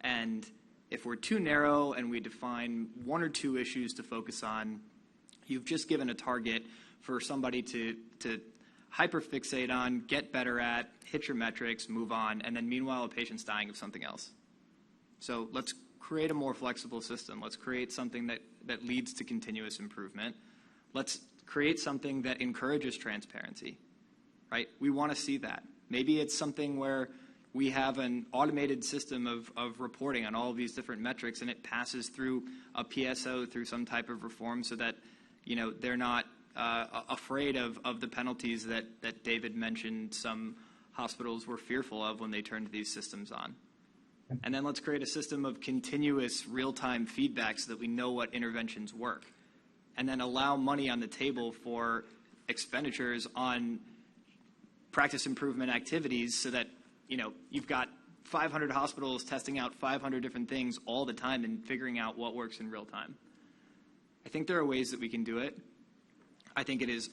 And if we're too narrow and we define one or two issues to focus on, you've just given a target for somebody to hyperfixate on, get better at, hit your metrics, move on, and then meanwhile a patient's dying of something else. So let's create a more flexible system. Let's create something that leads to continuous improvement. Let's create something that encourages transparency, right? We want to see that. Maybe it's something where we have an automated system of reporting on all of these different metrics, and it passes through a PSO through some type of reform so that, they're not afraid of the penalties that David mentioned some hospitals were fearful of when they turned these systems on. And then let's create a system of continuous real-time feedback so that we know what interventions work. And then allow money on the table for expenditures on practice improvement activities so that, you've got 500 hospitals testing out 500 different things all the time and figuring out what works in real time. I think there are ways that we can do it. I think it is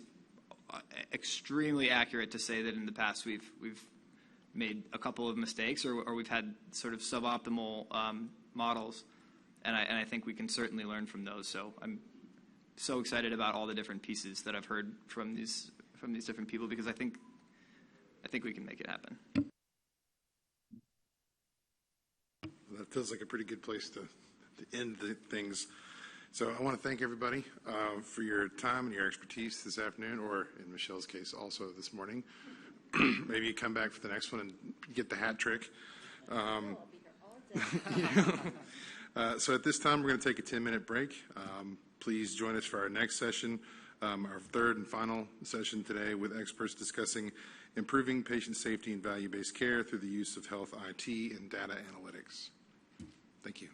extremely accurate to say that in the past we've made a couple of mistakes or we've had sort of suboptimal models, and I think we can certainly learn from those. So I'm so excited about all the different pieces that I've heard from these different people, because I think we can make it happen. That feels like a pretty good place to end things. So I want to thank everybody for your time and your expertise this afternoon, or in Michelle's case, also this morning. Maybe you come back for the next one and get the hat trick. So at this time, we're going to take a 10-minute break. Please join us for our next session, our third and final session today, with experts discussing improving patient safety and value-based care through the use of health IT and data analytics. Thank you.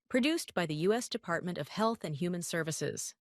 Produced by the U.S. Department of Health and Human Services.